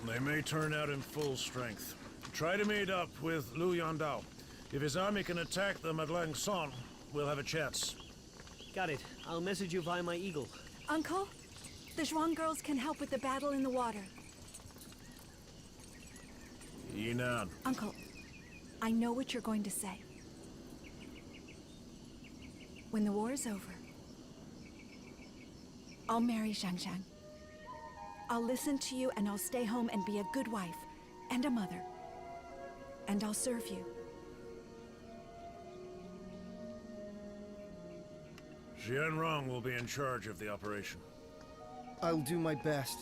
They may turn out in full strength. Try to meet up with Liu Yandao. If his army can attack them at Lang Son, we'll have a chance. Got it. I'll message you via my eagle. Uncle, the Zhuang girls can help with the battle in the water. Yinan. Uncle, I know what you're going to say. When the war is over, I'll marry Shang. I'll listen to you and I'll stay home and be a good wife and a mother. And I'll serve you. Jianrong will be in charge of the operation. I'll do my best.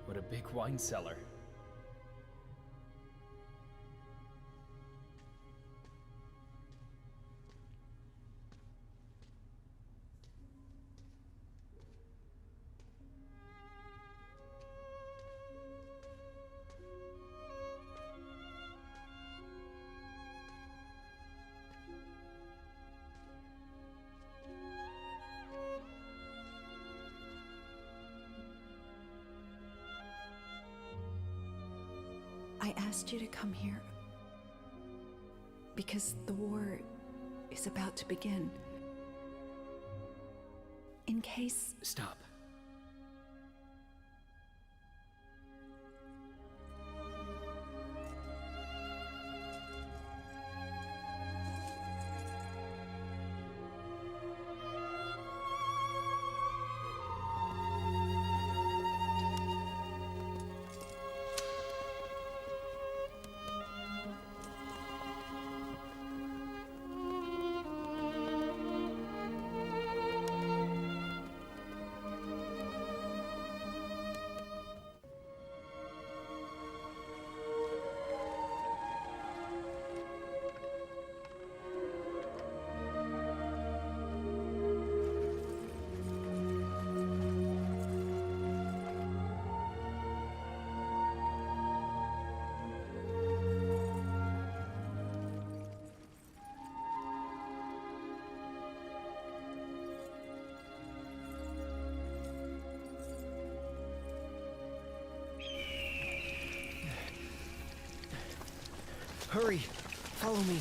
What a big wine cellar. I asked you to come here because the war is about to begin. In case... Stop. Hurry! Follow me.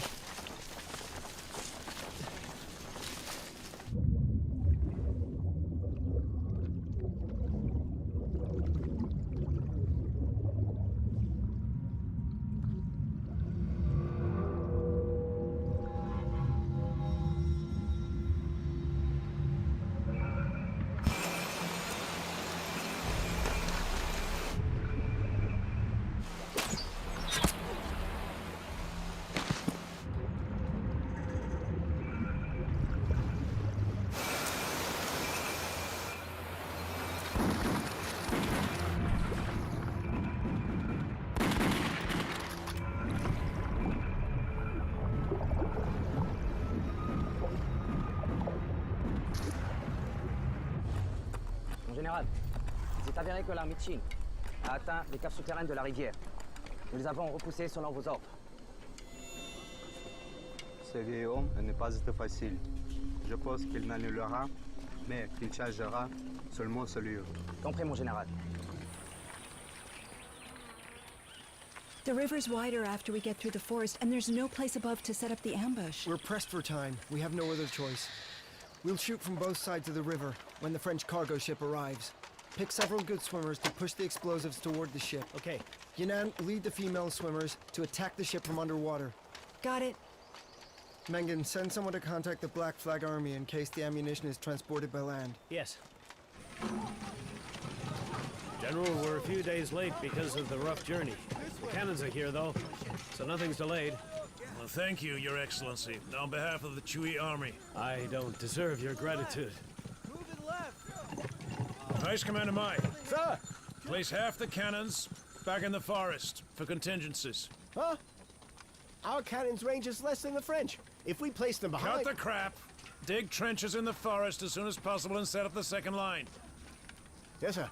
Général, il s'est avéré que l'armée de Chine a atteint les caves souterraines de la rivière. Nous les avons repoussés selon vos ordres. Ce vieil homme n'est pas facile. Je pense qu'il n'annulera mais qu'il chargera seulement ce lieu. Compris, mon général. The river's wider after we get through the forest, and there's no place above to set up the ambush. We're pressed for time. We have no other choice. We'll shoot from both sides of the river when the French cargo ship arrives. Pick several good swimmers to push the explosives toward the ship. Okay. Yinan, lead the female swimmers to attack the ship from underwater. Got it. Mengen, send someone to contact the Black Flag Army in case the ammunition is transported by land. Yes. General, we're a few days late because of the rough journey. The cannons are here, though, so nothing's delayed. Well, thank you, Your Excellency, on behalf of the Chui Army. I don't deserve your gratitude. Vice Commander Mai. Sir! Place half the cannons back in the forest for contingencies. Huh? Our cannons range is less than the French. If we place them behind... Cut the crap. Dig trenches in the forest as soon as possible and set up the second line. Yes, sir.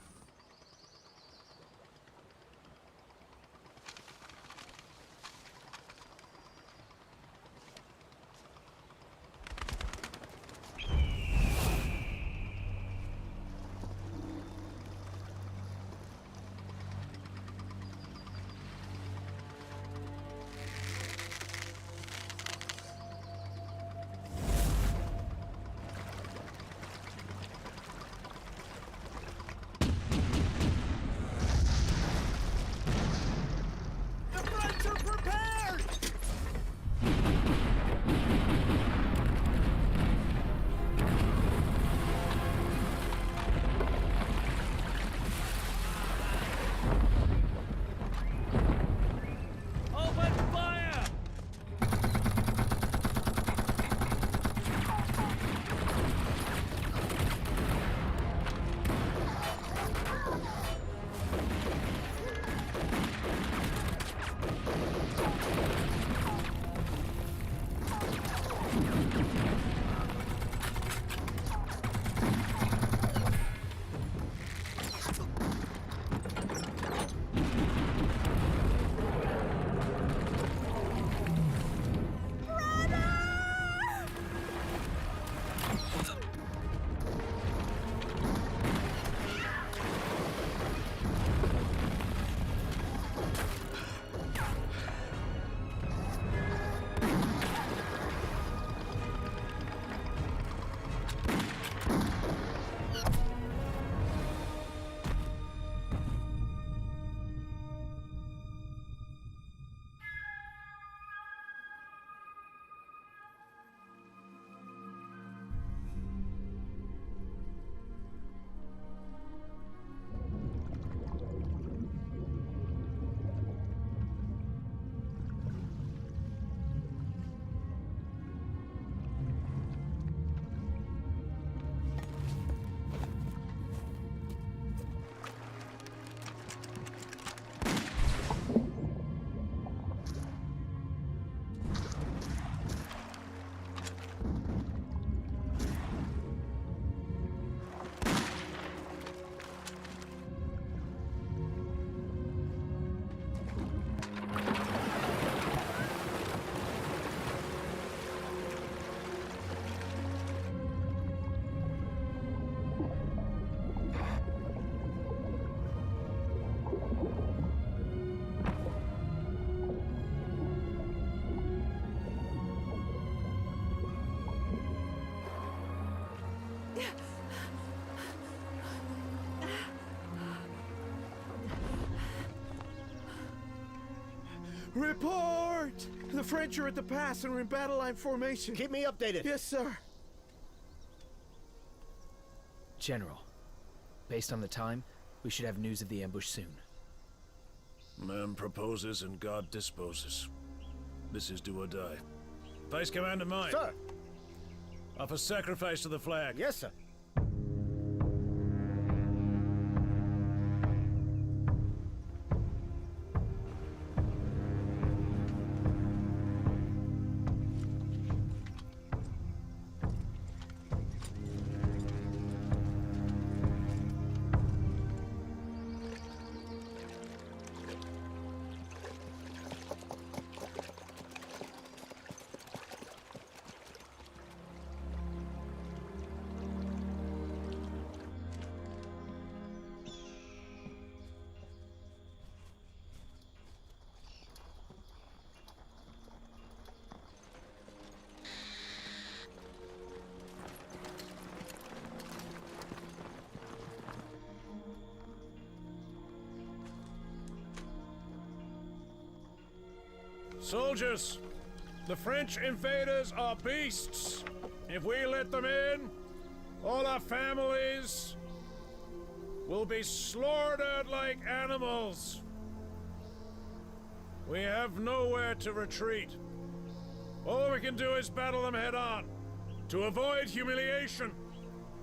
Report! The French are at the pass and we're in battle line formation. Keep me updated. Yes, sir. General, based on the time, we should have news of the ambush soon. Man proposes and God disposes. This is do or die. Vice Commander Mai. Sir! Offer sacrifice to the flag. Yes, sir. Soldiers, the French invaders are beasts. If we let them in, all our families will be slaughtered like animals. We have nowhere to retreat. All we can do is battle them head on, to avoid humiliation,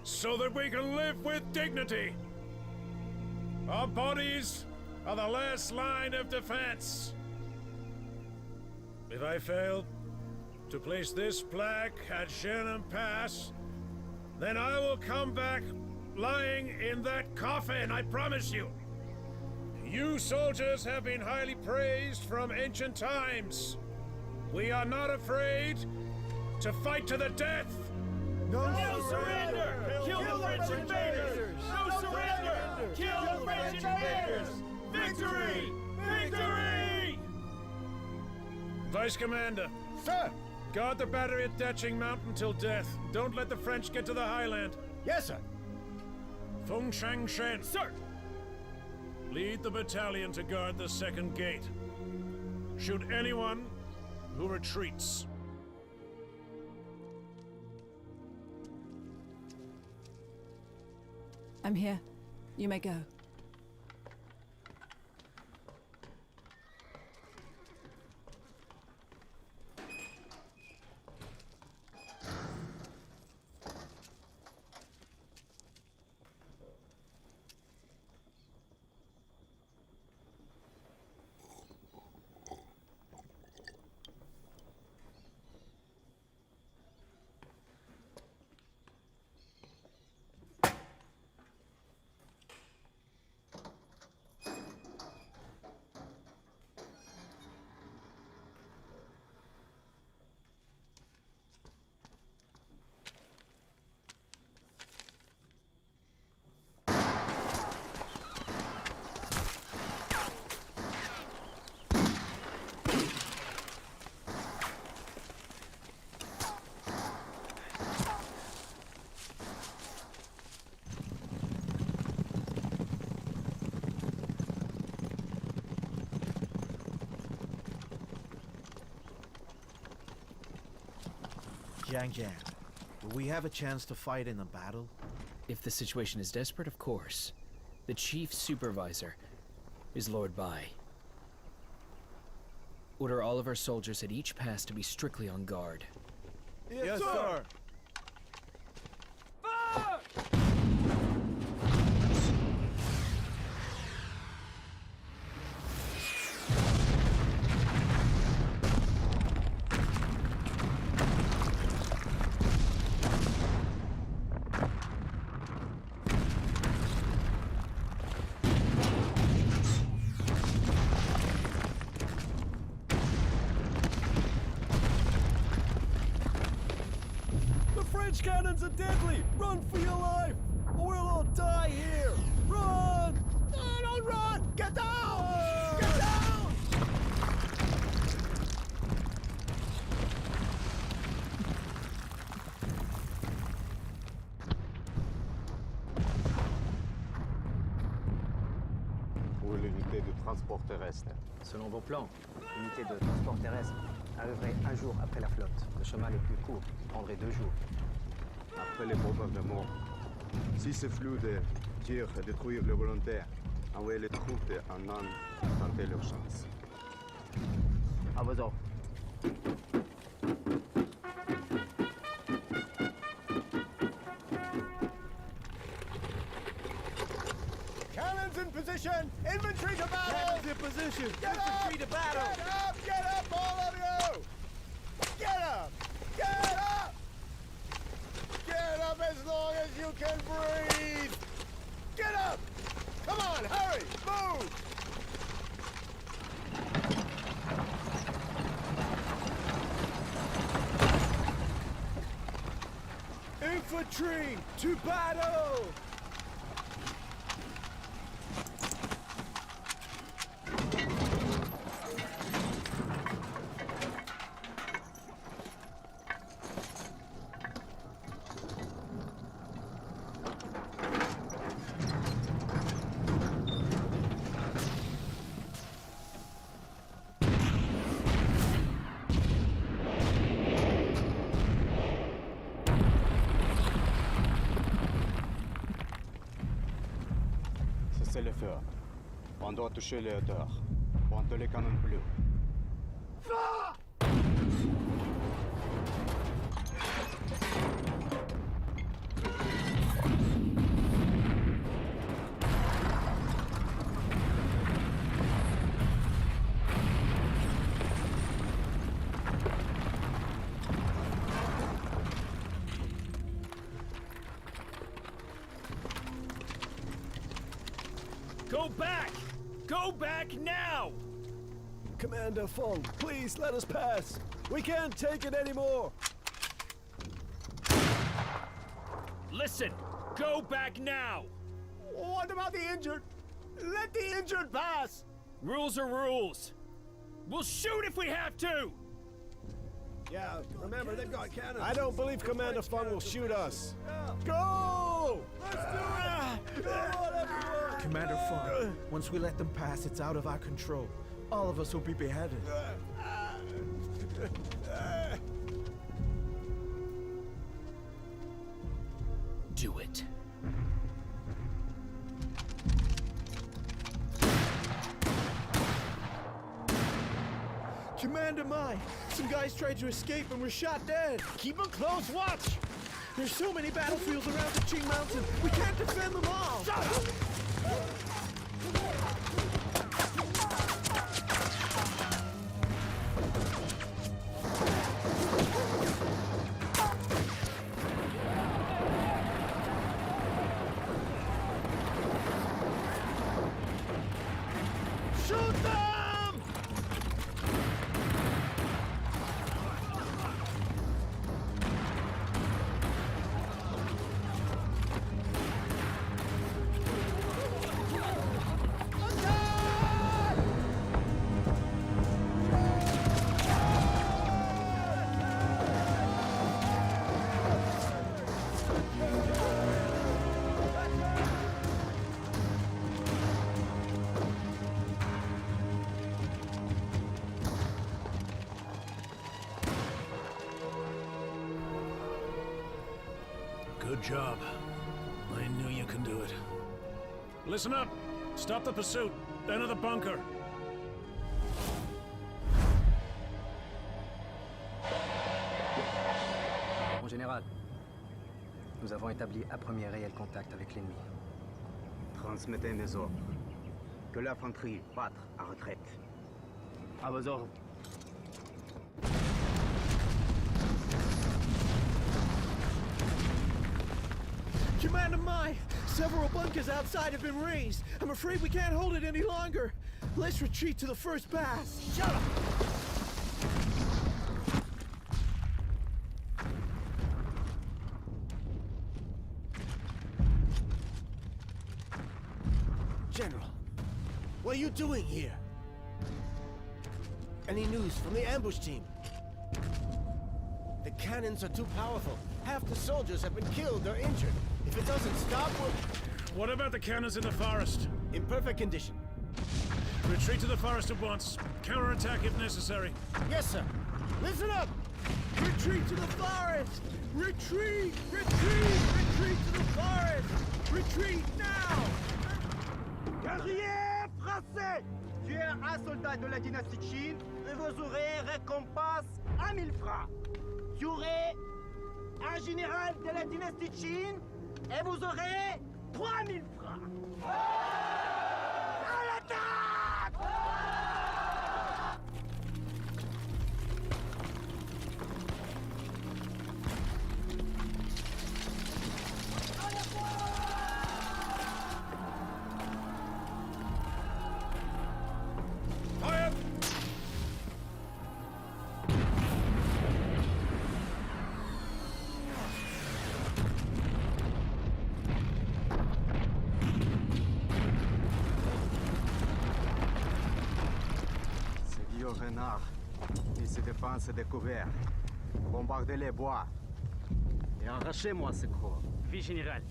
so that we can live with dignity. Our bodies are the last line of defense. If I fail to place this plaque at Shannon Pass, then I will come back lying in that coffin, I promise you. You soldiers have been highly praised from ancient times. We are not afraid to fight to the death. No surrender! Kill the French invaders! No surrender! Kill the French invaders! Victory! Victory! Vice Commander. Sir! Guard the battery at Datching Mountain till death. Don't let the French get to the highland. Yes, sir. Feng Shang Shen. Sir! Lead the battalion to guard the second gate. Shoot anyone who retreats. I'm here. You may go. Jiang Jiang, will we have a chance to fight in a battle? If the situation is desperate, of course. The chief supervisor is Lord Bai. Order all of our soldiers at each pass to be strictly on guard. Yes, sir. French cannons are deadly! Run for your life! Or we'll all die here! Run! No, don't run! Get down! Get down! Pour l'unité de transport terrestre. Selon vos plans, l'unité de transport terrestre arriverait un jour après la flotte. Le chemin le plus court prendrait 2 jours. Après les bombardements, si ce flux de tirs et détruire les volontaires, envoyez les troupes de Annan tenter leur chance. À vos ordres. Cannons in position! Infantry to battle! Cannons in position! Get Infantry up! to battle! Get up, all of you! Get up! Get up! Get up as long as you can breathe! Get up! Come on, hurry! Move! Infantry to battle! le feu. On doit toucher les hauteurs. Pointe les canons bleus. Go back! Go back now! Commander Fong, please let us pass. We can't take it anymore. Listen! Go back now! What about the injured? Let the injured pass! Rules are rules. We'll shoot if we have to! Yeah, remember, they've got cannons. I don't believe Commander Fong will shoot us. Go! Let's do it! Go on, everyone! Commander Fong, once we let them pass, it's out of our control. All of us will be beheaded. Do it. Commander Mai, some guys tried to escape and were shot dead. Keep a close watch! There's so many battlefields around the Qing Mountain. We can't defend them all. Shut up! Shoot them! Good job. I knew you can do it. Listen up! Stop the pursuit! Enter the bunker! Mon général, nous avons établi un premier réel contact avec l'ennemi. Transmettez mes ordres. Que l'infanterie battre en retraite. À vos ordres. Commander Mai, several bunkers outside have been raised. I'm afraid we can't hold it any longer. Let's retreat to the first pass. Shut up! General, what are you doing here? Any news from the ambush team? The cannons are too powerful. Half the soldiers have been killed or injured. If it doesn't stop, What about the cannons in the forest? in perfect condition. Retreat to the forest at once. Counterattack if necessary. Yes, sir. Listen up! Retreat to the forest! Retreat! Retreat! Retreat to the forest! Retreat now! Guerriers français! Tuez un soldat de la dynastie Qin et vous aurez récompense à 1000 francs. Tuez un général de la dynastie Qin et vous aurez 3000 francs. À l'attaque! Fire! Ces vieux renards, ils se défendent découverts. Bombardez les bois. Et arrachez-moi ce corps. Oui, général.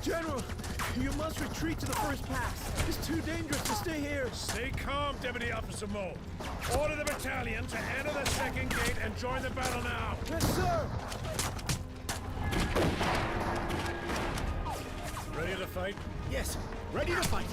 General, you must retreat to the first pass. It's too dangerous to stay here. Stay calm, Deputy Officer Moe. Order the battalion to enter the second gate and join the battle now. Yes, sir. Ready to fight? Yes, ready to fight.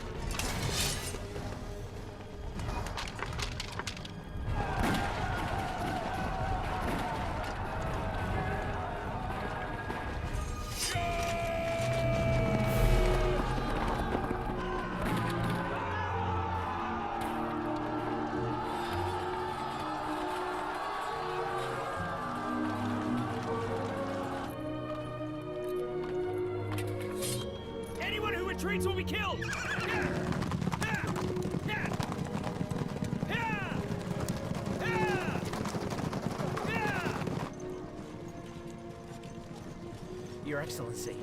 Anyone who retreats will be killed! Your Excellency.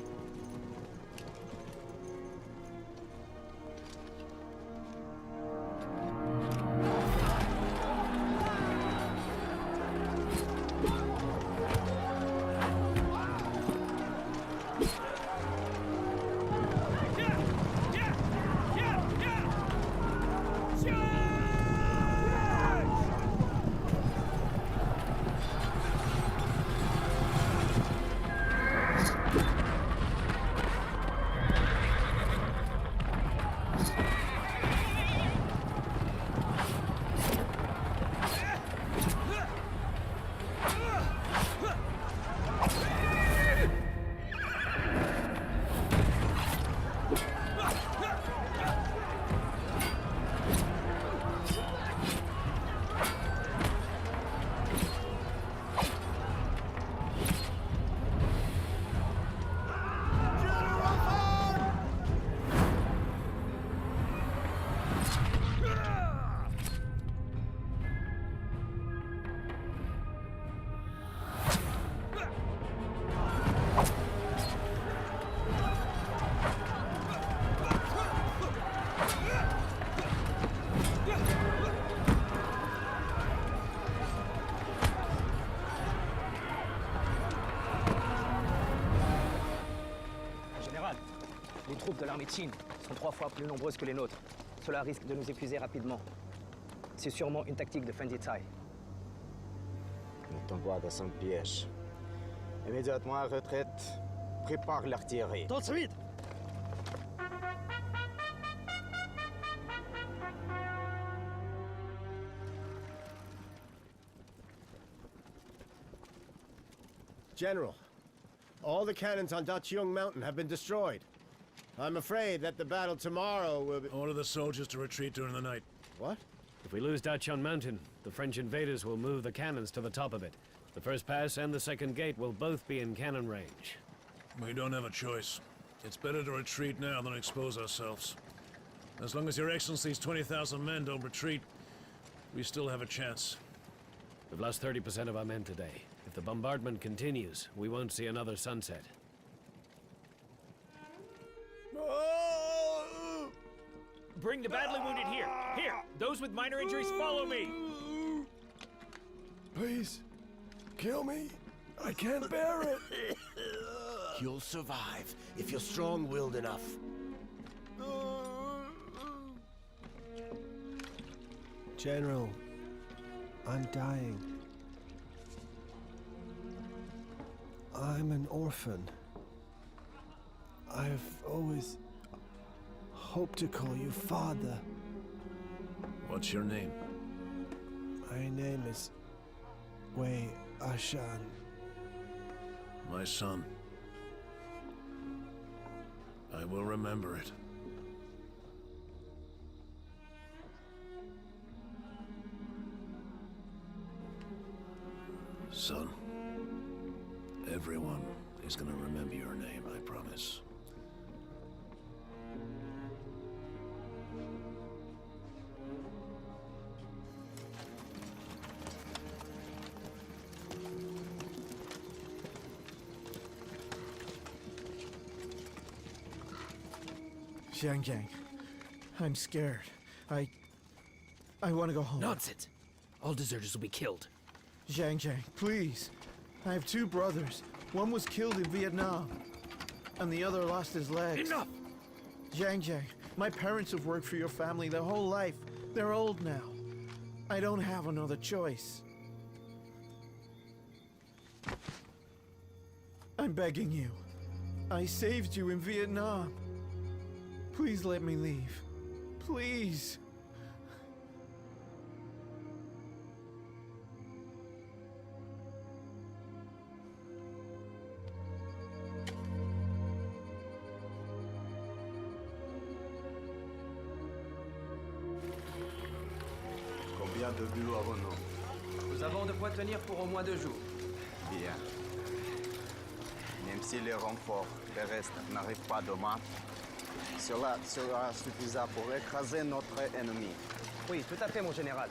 Les troupes de l'armée de Chine sont 3 fois plus nombreuses que les nôtres. Cela risque de nous épuiser rapidement. C'est sûrement une tactique de fin de taille. Ne tombe pas dans son piège. Immédiatement à retraite, prépare l'artillerie. Tout de suite! General, all the cannons on Dachung Mountain have been destroyed. I'm afraid that the battle tomorrow will be... Order the soldiers to retreat during the night. What? If we lose Dachung Mountain, the French invaders will move the cannons to the top of it. The first pass and the second gate will both be in cannon range. We don't have a choice. It's better to retreat now than expose ourselves. As long as Your Excellency's 20,000 men don't retreat, we still have a chance. We've lost 30% of our men today. If the bombardment continues, we won't see another sunset. Bring the badly wounded here. Here, those with minor injuries, follow me. Please, kill me. I can't bear it. You'll survive if you're strong-willed enough. General, I'm dying. I'm an orphan. I've always hoped to call you father. What's your name? My name is Wei Ashan. My son. I will remember it. Son, everyone is gonna remember your name, I promise. Jiang, I'm scared. I want to go home. Nonsense. All deserters will be killed. Jiang, please. I have 2 brothers. One was killed in Vietnam. and the other lost his legs. Enough! Zhang, my parents have worked for your family their whole life. They're old now. I don't have another choice. I'm begging you. I saved you in Vietnam. Please let me leave. Please. Combien de buts avons-nous? Nous avons de quoi tenir pour au moins 2 jours. Bien. Même si les renforts terrestres n'arrivent pas demain, cela sera suffisant pour écraser notre ennemi. Oui, tout à fait, mon général.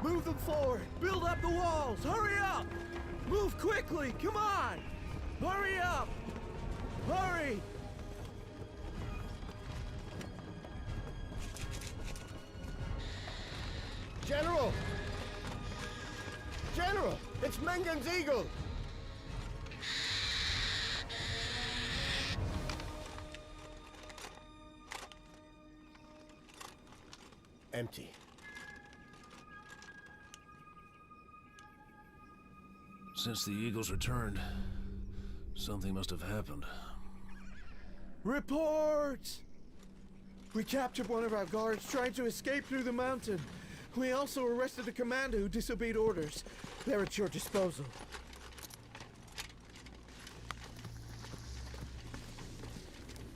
Move them forward! Build up the walls! Hurry up! Move quickly! Come on! Hurry up! Hurry! General! General! It's Mengen's eagle! Empty. Since the Eagles returned, something must have happened. Reports! We captured one of our guards trying to escape through the mountain. We also arrested a commander who disobeyed orders. They're at your disposal.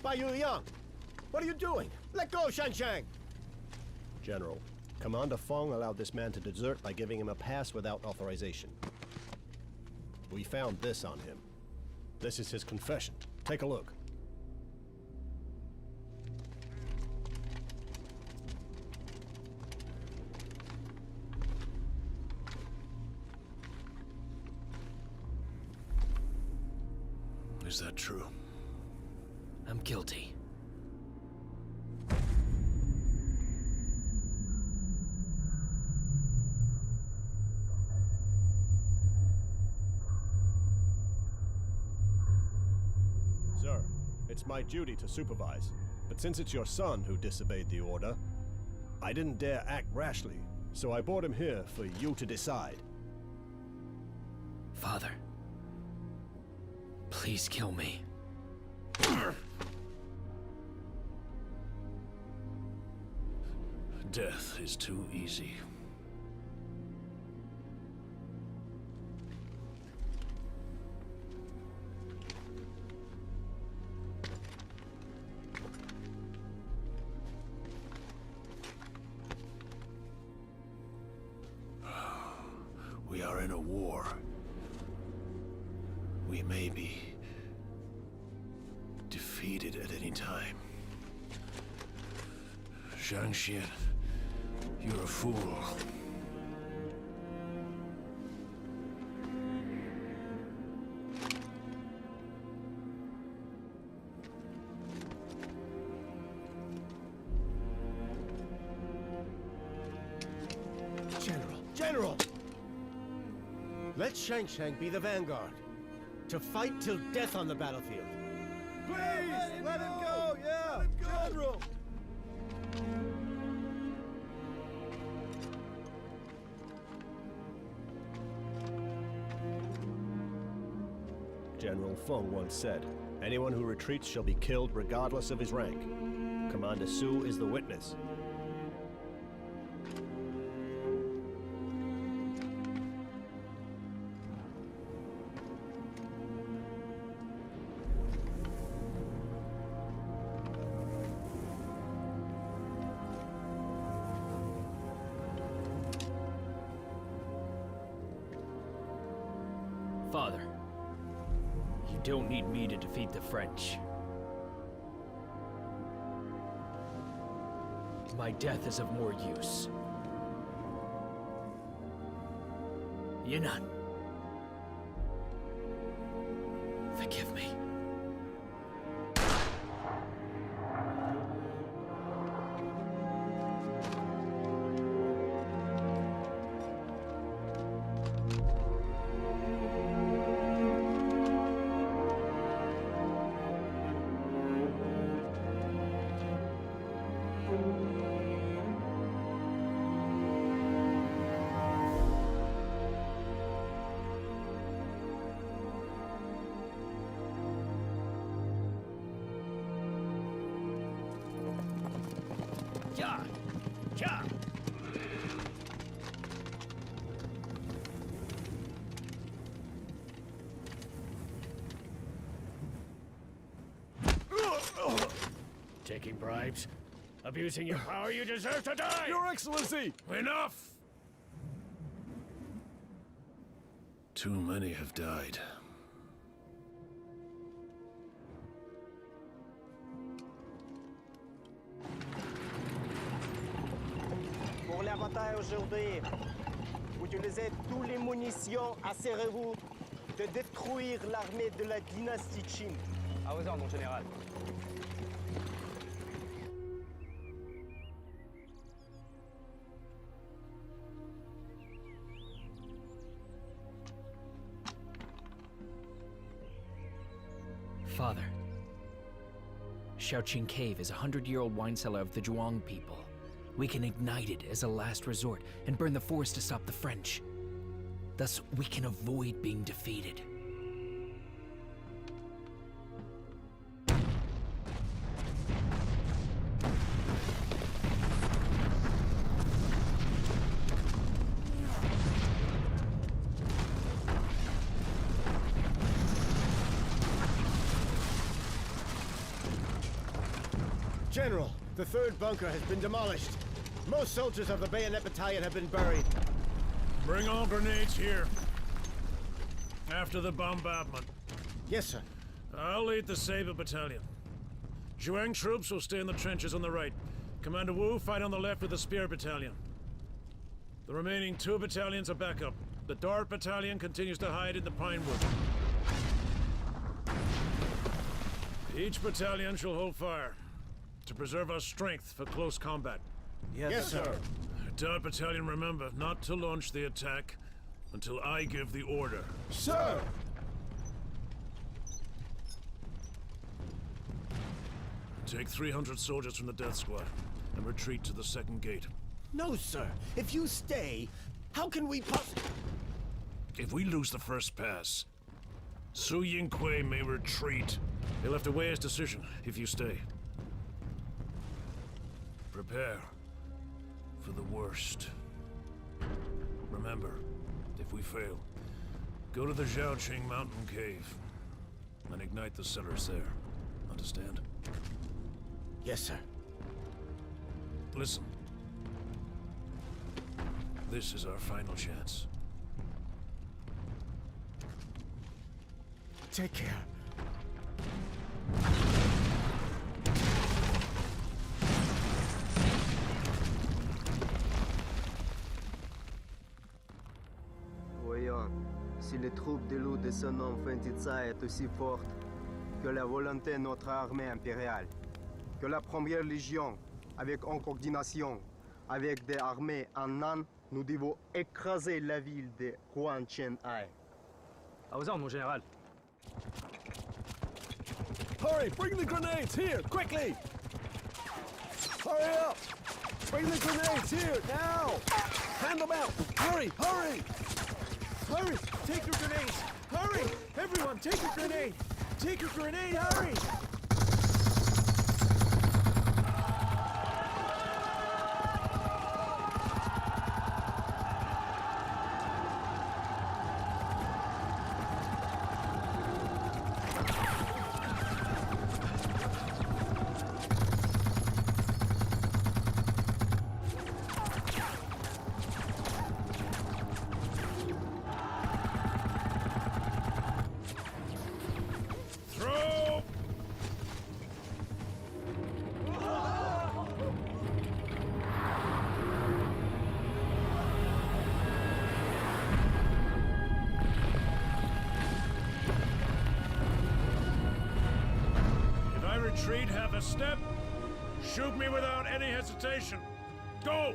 Bai Liang, what are you doing? Let go, Shang. General, Commander Fong allowed this man to desert by giving him a pass without authorization. We found this on him. This is his confession. Take a look. Is that true? I'm guilty. Sir, it's my duty to supervise. But since it's your son who disobeyed the order, I didn't dare act rashly, so I brought him here for you to decide. Father, please kill me. Death is too easy. We are in a war. We may be defeated at any time. Zhang Xian, you're a fool. General! Let Shang be the vanguard. To fight till death on the battlefield. Please, let him go! Yeah! General! General Feng once said, anyone who retreats shall be killed regardless of his rank. Commander Su is the witness. Father, you don't need me to defeat the French. My death is of more use. Yinan, forgive me. Ja! Ja! Taking bribes? Abusing your power, you deserve to die! Your Excellency! Enough! Too many have died. Pour la bataille aujourd'hui, utilisez toutes les munitions, assurez-vous de détruire l'armée de la dynastie Qing. À vos ordres, mon général. Father, Shaoqing Cave is a 100-year-old wine cellar of the Zhuang people. We can ignite it as a last resort and burn the forest to stop the French. Thus, we can avoid being defeated. General, the third bunker has been demolished. Most soldiers of the Bayonet Battalion have been buried. Bring all grenades here. After the bombardment. Yes, sir. I'll lead the Saber Battalion. Zhuang troops will stay in the trenches on the right. Commander Wu fight on the left with the Spear Battalion. The remaining 2 battalions are backup. The Dart Battalion continues to hide in the Pinewood. Each battalion shall hold fire to preserve our strength for close combat. Yes, sir. Dart Battalion, remember not to launch the attack until I give the order. Sir! Take 300 soldiers from the death squad and retreat to the second gate. No, sir. If you stay, how can we If we lose the first pass, Su Yingque may retreat. He'll have to weigh his decision if you stay. Prepare for the worst. Remember, if we fail, go to the Zhaoqing mountain cave and ignite the cellars there. Understand? Yes, sir. Listen. This is our final chance. Take care. Voyons, si les troupes de loup de ce nom Fentitsa est aussi forte que la volonté de notre armée impériale, que la première légion, avec en coordination avec des armées en Nan, nous devons écraser la ville de Huanchenhai. À vos ordres, mon général. Hurry! Bring the grenades here! Quickly! Hurry up! Bring the grenades here, now! Hand them out! Hurry! Hurry! Hurry! Take your grenades! Hurry! Everyone, Tom, take a grenade! Take a grenade, hurry! Throw! If I retreat half a step, shoot me without any hesitation. Go!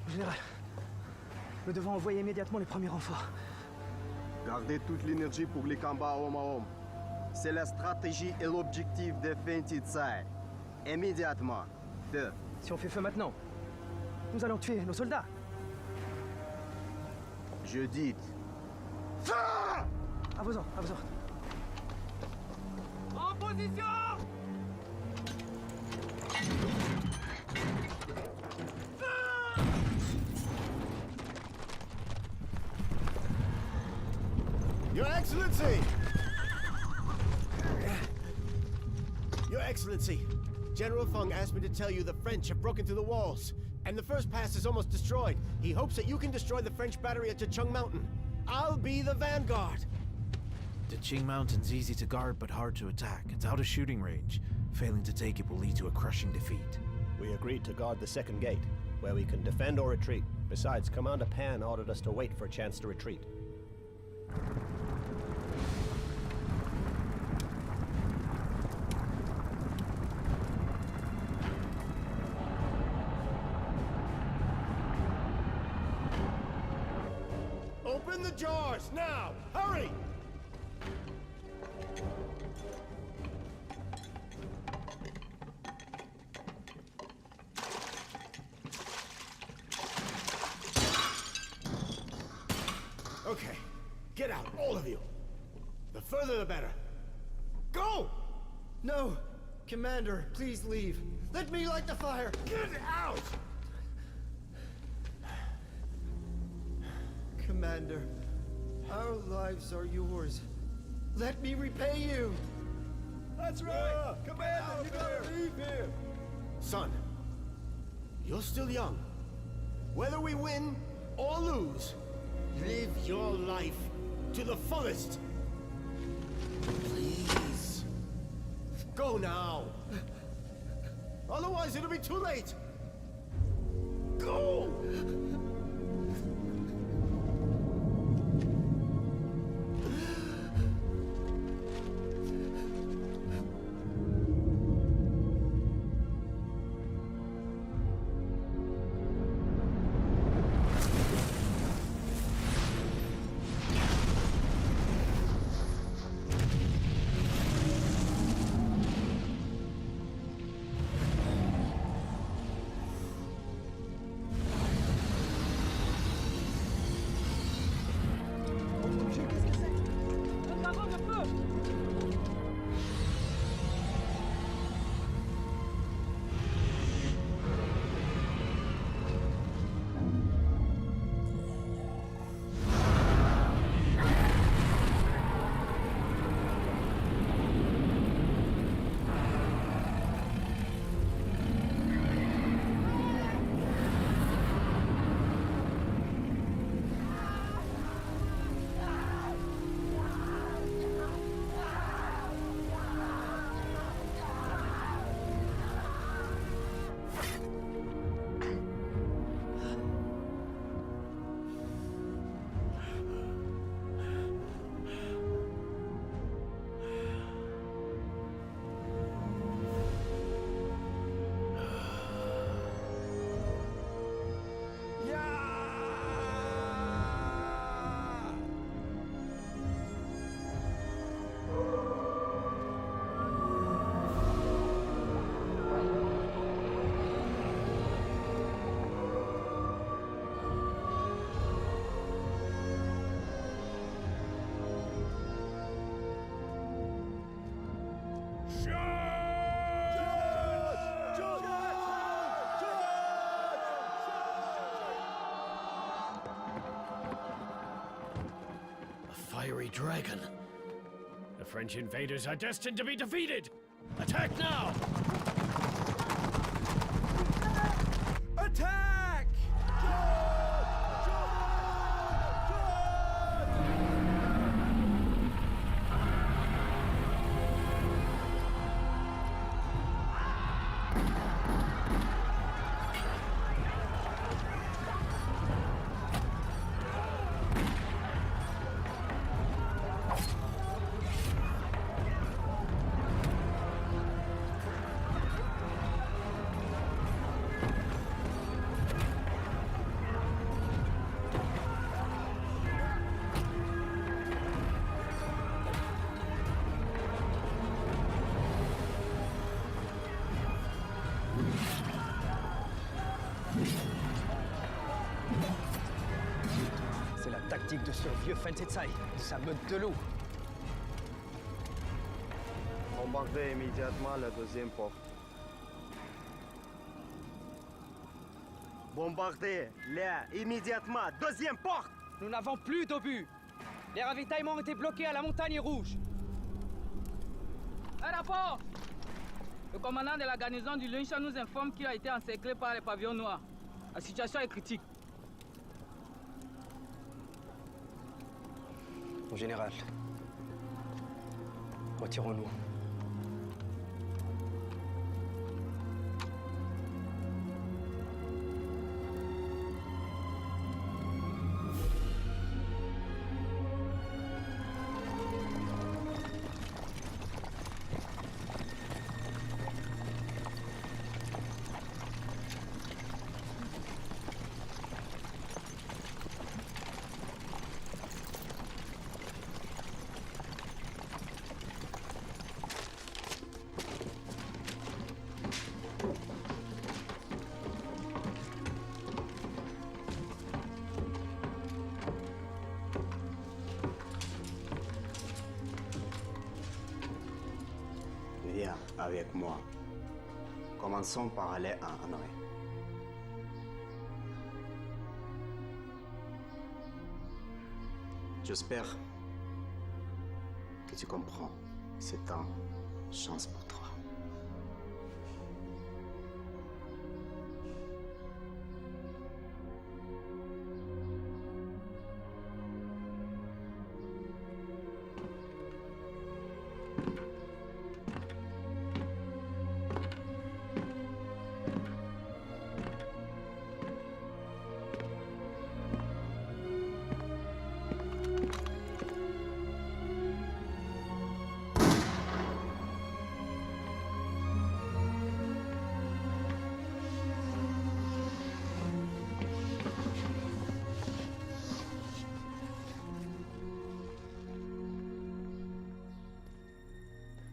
Général, nous devons envoyer immédiatement les premiers renforts. Gardez toute l'énergie pour les combats homme à homme. C'est la stratégie et l'objectif de Fentitsai. Immédiatement. Si on fait feu maintenant, nous allons tuer nos soldats. Je dis. À vos ordres, à vos ordres. En position! Your Excellency! Your Excellency, General Feng asked me to tell you the French have broken through the walls, and the first pass is almost destroyed. He hopes that you can destroy the French battery at Chechung Mountain. I'll be the vanguard. The Qing Mountain's easy to guard but hard to attack. It's out of shooting range. Failing to take it will lead to a crushing defeat. We agreed to guard the second gate, where we can defend or retreat. Besides, Commander Pan ordered us to wait for a chance to retreat. Open the jars, now! Hurry! Okay, get out, all of you. The further the better. Go! No! Commander, please leave. Let me light the fire! Get out! Commander, our lives are yours. Let me repay you! That's right! Commander, you gotta leave here! Son, you're still young. Whether we win or lose, live your life to the fullest. Please. Go now. Otherwise, it'll be too late. Go! fiery dragon. The French invaders are destined to be defeated! Attack now! Attack! C'est la tactique de ce vieux Fentetsai, de sa meute de loups. Bombardez immédiatement la deuxième porte. Bombardez-la immédiatement, deuxième porte! Nous n'avons plus d'obus. Les ravitaillements ont été bloqués à la montagne rouge. Un rapport! Le commandant de la garnison du Lunshan nous informe qu'il a été encerclé par les pavillons noirs. La situation est critique. Mon général, retirons-nous. Viens avec moi. Commençons par aller à Hanoï. J'espère que tu comprends. C'est une chance pour toi.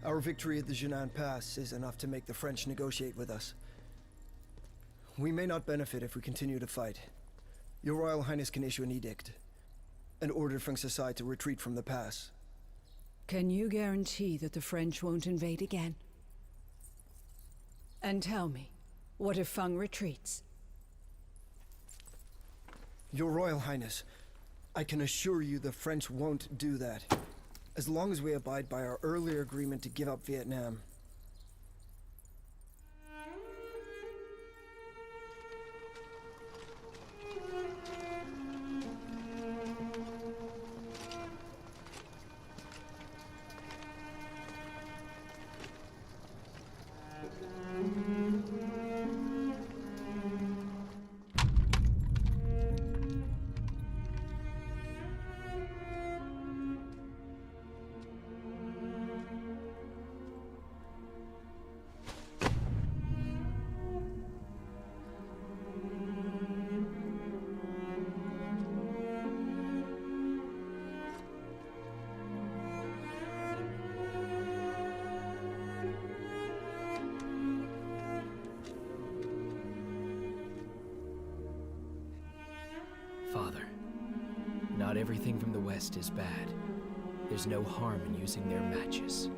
Our victory at the Jinan Pass is enough to make the French negotiate with us. We may not benefit if we continue to fight. Your Royal Highness can issue an edict and order Feng Sasai to retreat from the pass. Can you guarantee that the French won't invade again? And tell me, what if Feng retreats? Your Royal Highness, I can assure you the French won't do that. As long as we abide by our earlier agreement to give up Vietnam. Father, not everything from the West is bad. There's no harm in using their matches.